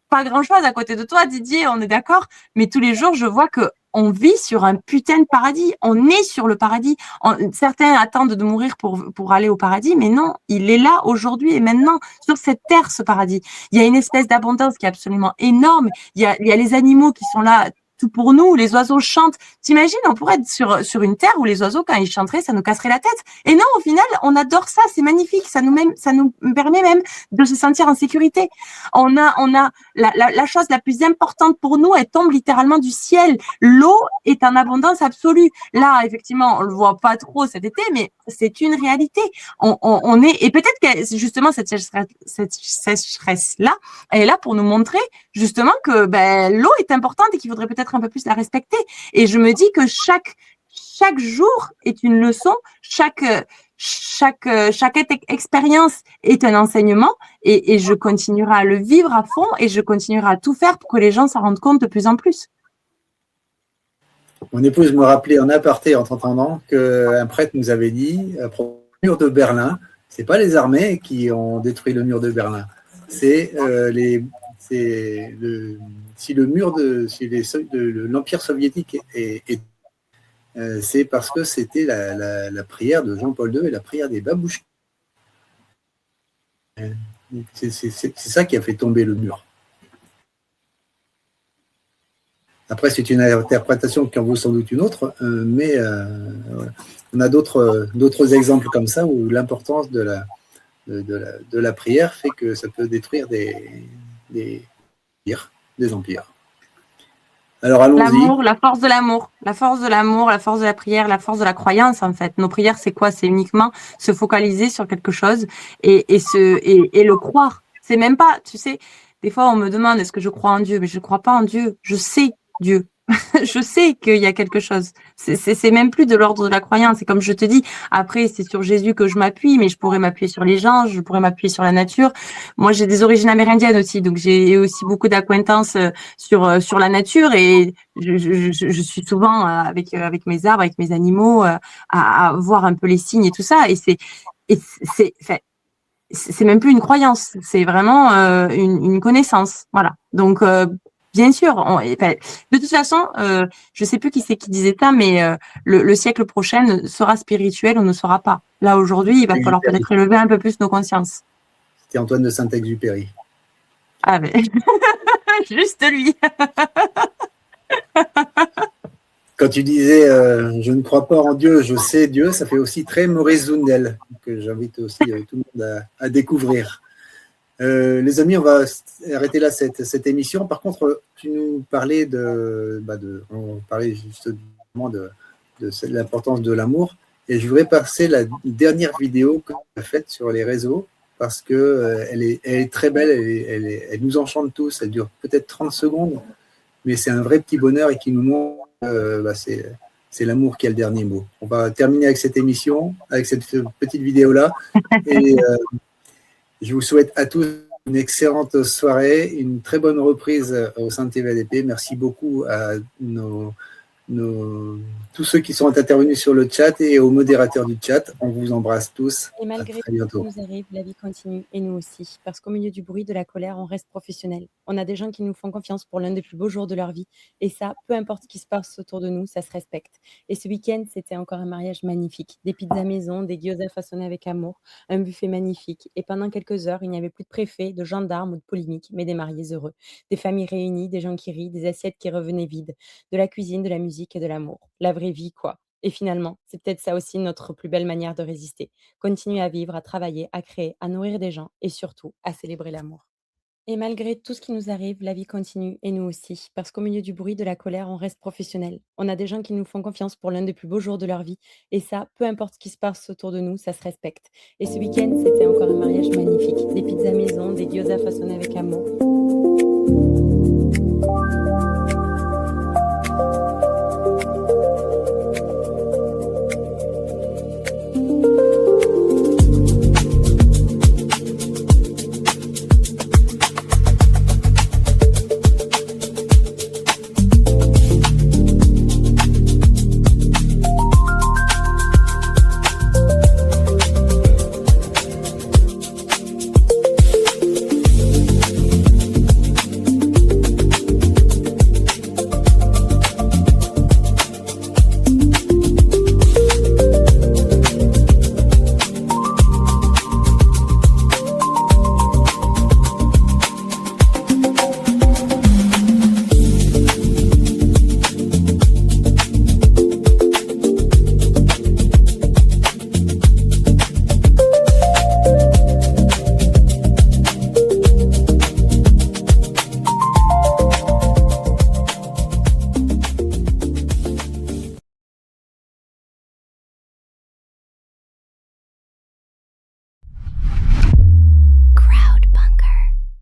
Pas grand-chose à côté de toi, Didier, on est d'accord, mais tous les jours, je vois que on vit sur un putain de paradis. On est sur le paradis. Certains attendent de mourir pour aller au paradis, mais non, il est là aujourd'hui et maintenant sur cette terre, ce paradis. Il y a une espèce d'abondance qui est absolument énorme. Il y a les animaux qui sont là tout pour nous. Les oiseaux chantent. T'imagines, on pourrait être sur une terre où les oiseaux, quand ils chanteraient, ça nous casserait la tête. Et non, au final, on adore ça. C'est magnifique. Ça nous permet même de se sentir en sécurité. On a la chose la plus importante pour nous, elle tombe littéralement du ciel. L'eau est en abondance absolue. Là, effectivement, on le voit pas trop cet été, mais c'est une réalité. On est, et peut-être que justement cette sécheresse-là, elle est là pour nous montrer justement que l'eau est importante et qu'il faudrait peut-être un peu plus la respecter. Et je me dis que chaque jour est une leçon, chaque expérience est un enseignement, et je continuerai à le vivre à fond et je continuerai à tout faire pour que les gens s'en rendent compte de plus en plus. Mon épouse me rappelait en aparté en t'entendant qu'un prêtre nous avait dit à propos du mur de Berlin, c'est pas les armées qui ont détruit le mur de Berlin, c'est si l'Empire soviétique c'est parce que c'était la prière de Jean-Paul II et la prière des babouches. C'est ça qui a fait tomber le mur. Après, c'est une interprétation qui en vaut sans doute une autre, mais on a d'autres exemples comme ça où l'importance de la prière fait que ça peut détruire des des empires. Alors allons-y. L'amour, la force de l'amour, la force de l'amour, la force de la prière, la force de la croyance en fait. Nos prières, c'est quoi? C'est uniquement se focaliser sur quelque chose et le croire. C'est même pas, tu sais, des fois on me demande est-ce que je crois en Dieu, mais je ne crois pas en Dieu. Je sais Dieu. Je sais qu'il y a quelque chose. C'est même plus de l'ordre de la croyance. Et comme je te dis, après, c'est sur Jésus que je m'appuie, mais je pourrais m'appuyer sur les gens, je pourrais m'appuyer sur la nature. Moi, j'ai des origines amérindiennes aussi, donc j'ai aussi beaucoup d'acquaintances sur la nature et je suis souvent avec mes arbres, avec mes animaux, à voir un peu les signes et tout ça. Et c'est même plus une croyance, c'est vraiment une connaissance. Voilà. Donc, bien sûr, de toute façon, je sais plus qui c'est qui disait ça, mais le siècle prochain sera spirituel ou ne sera pas. Là, aujourd'hui, il va falloir peut-être élever un peu plus nos consciences. C'était Antoine de Saint-Exupéry. Ah, mais juste lui. Quand tu disais je ne crois pas en Dieu, je sais Dieu, ça fait aussi très Maurice Zundel, que j'invite aussi tout le monde à découvrir. Les amis, on va arrêter là cette émission. Par contre, tu nous parlais on parlait justement de l'importance de l'amour. Et je voudrais passer la dernière vidéo que tu as faite sur les réseaux parce que elle est très belle, elle nous enchante tous. Elle dure peut-être 30 secondes, mais c'est un vrai petit bonheur et qui nous montre c'est l'amour qui a le dernier mot. On va terminer avec cette émission, avec cette petite vidéo-là. Et je vous souhaite à tous une excellente soirée, une très bonne reprise au sein de TVADP. Merci beaucoup à tous ceux qui sont intervenus sur le chat et aux modérateurs du chat. On vous embrasse tous. Et malgré à très bientôt. tout ce qui nous arrive, la vie continue et nous aussi. Parce qu'au milieu du bruit, de la colère, on reste professionnel. On a des gens qui nous font confiance pour l'un des plus beaux jours de leur vie. Et ça, peu importe ce qui se passe autour de nous, ça se respecte. Et ce week-end, c'était encore un mariage magnifique. Des pizzas maison, des gyoza façonnés avec amour, un buffet magnifique. Et pendant quelques heures, il n'y avait plus de préfet, de gendarmes ou de polémiques, mais des mariés heureux. Des familles réunies, des gens qui rient, des assiettes qui revenaient vides. De la cuisine, de la musique et de l'amour. La vraie vie, quoi. Et finalement, c'est peut-être ça aussi notre plus belle manière de résister. Continuer à vivre, à travailler, à créer, à nourrir des gens et surtout à célébrer l'amour. Et malgré tout ce qui nous arrive, la vie continue et nous aussi. Parce qu'au milieu du bruit, de la colère, on reste professionnel. On a des gens qui nous font confiance pour l'un des plus beaux jours de leur vie. Et ça, peu importe ce qui se passe autour de nous, ça se respecte. Et ce week-end, c'était encore un mariage magnifique. Des pizzas maison, des gyoza façonnés avec amour,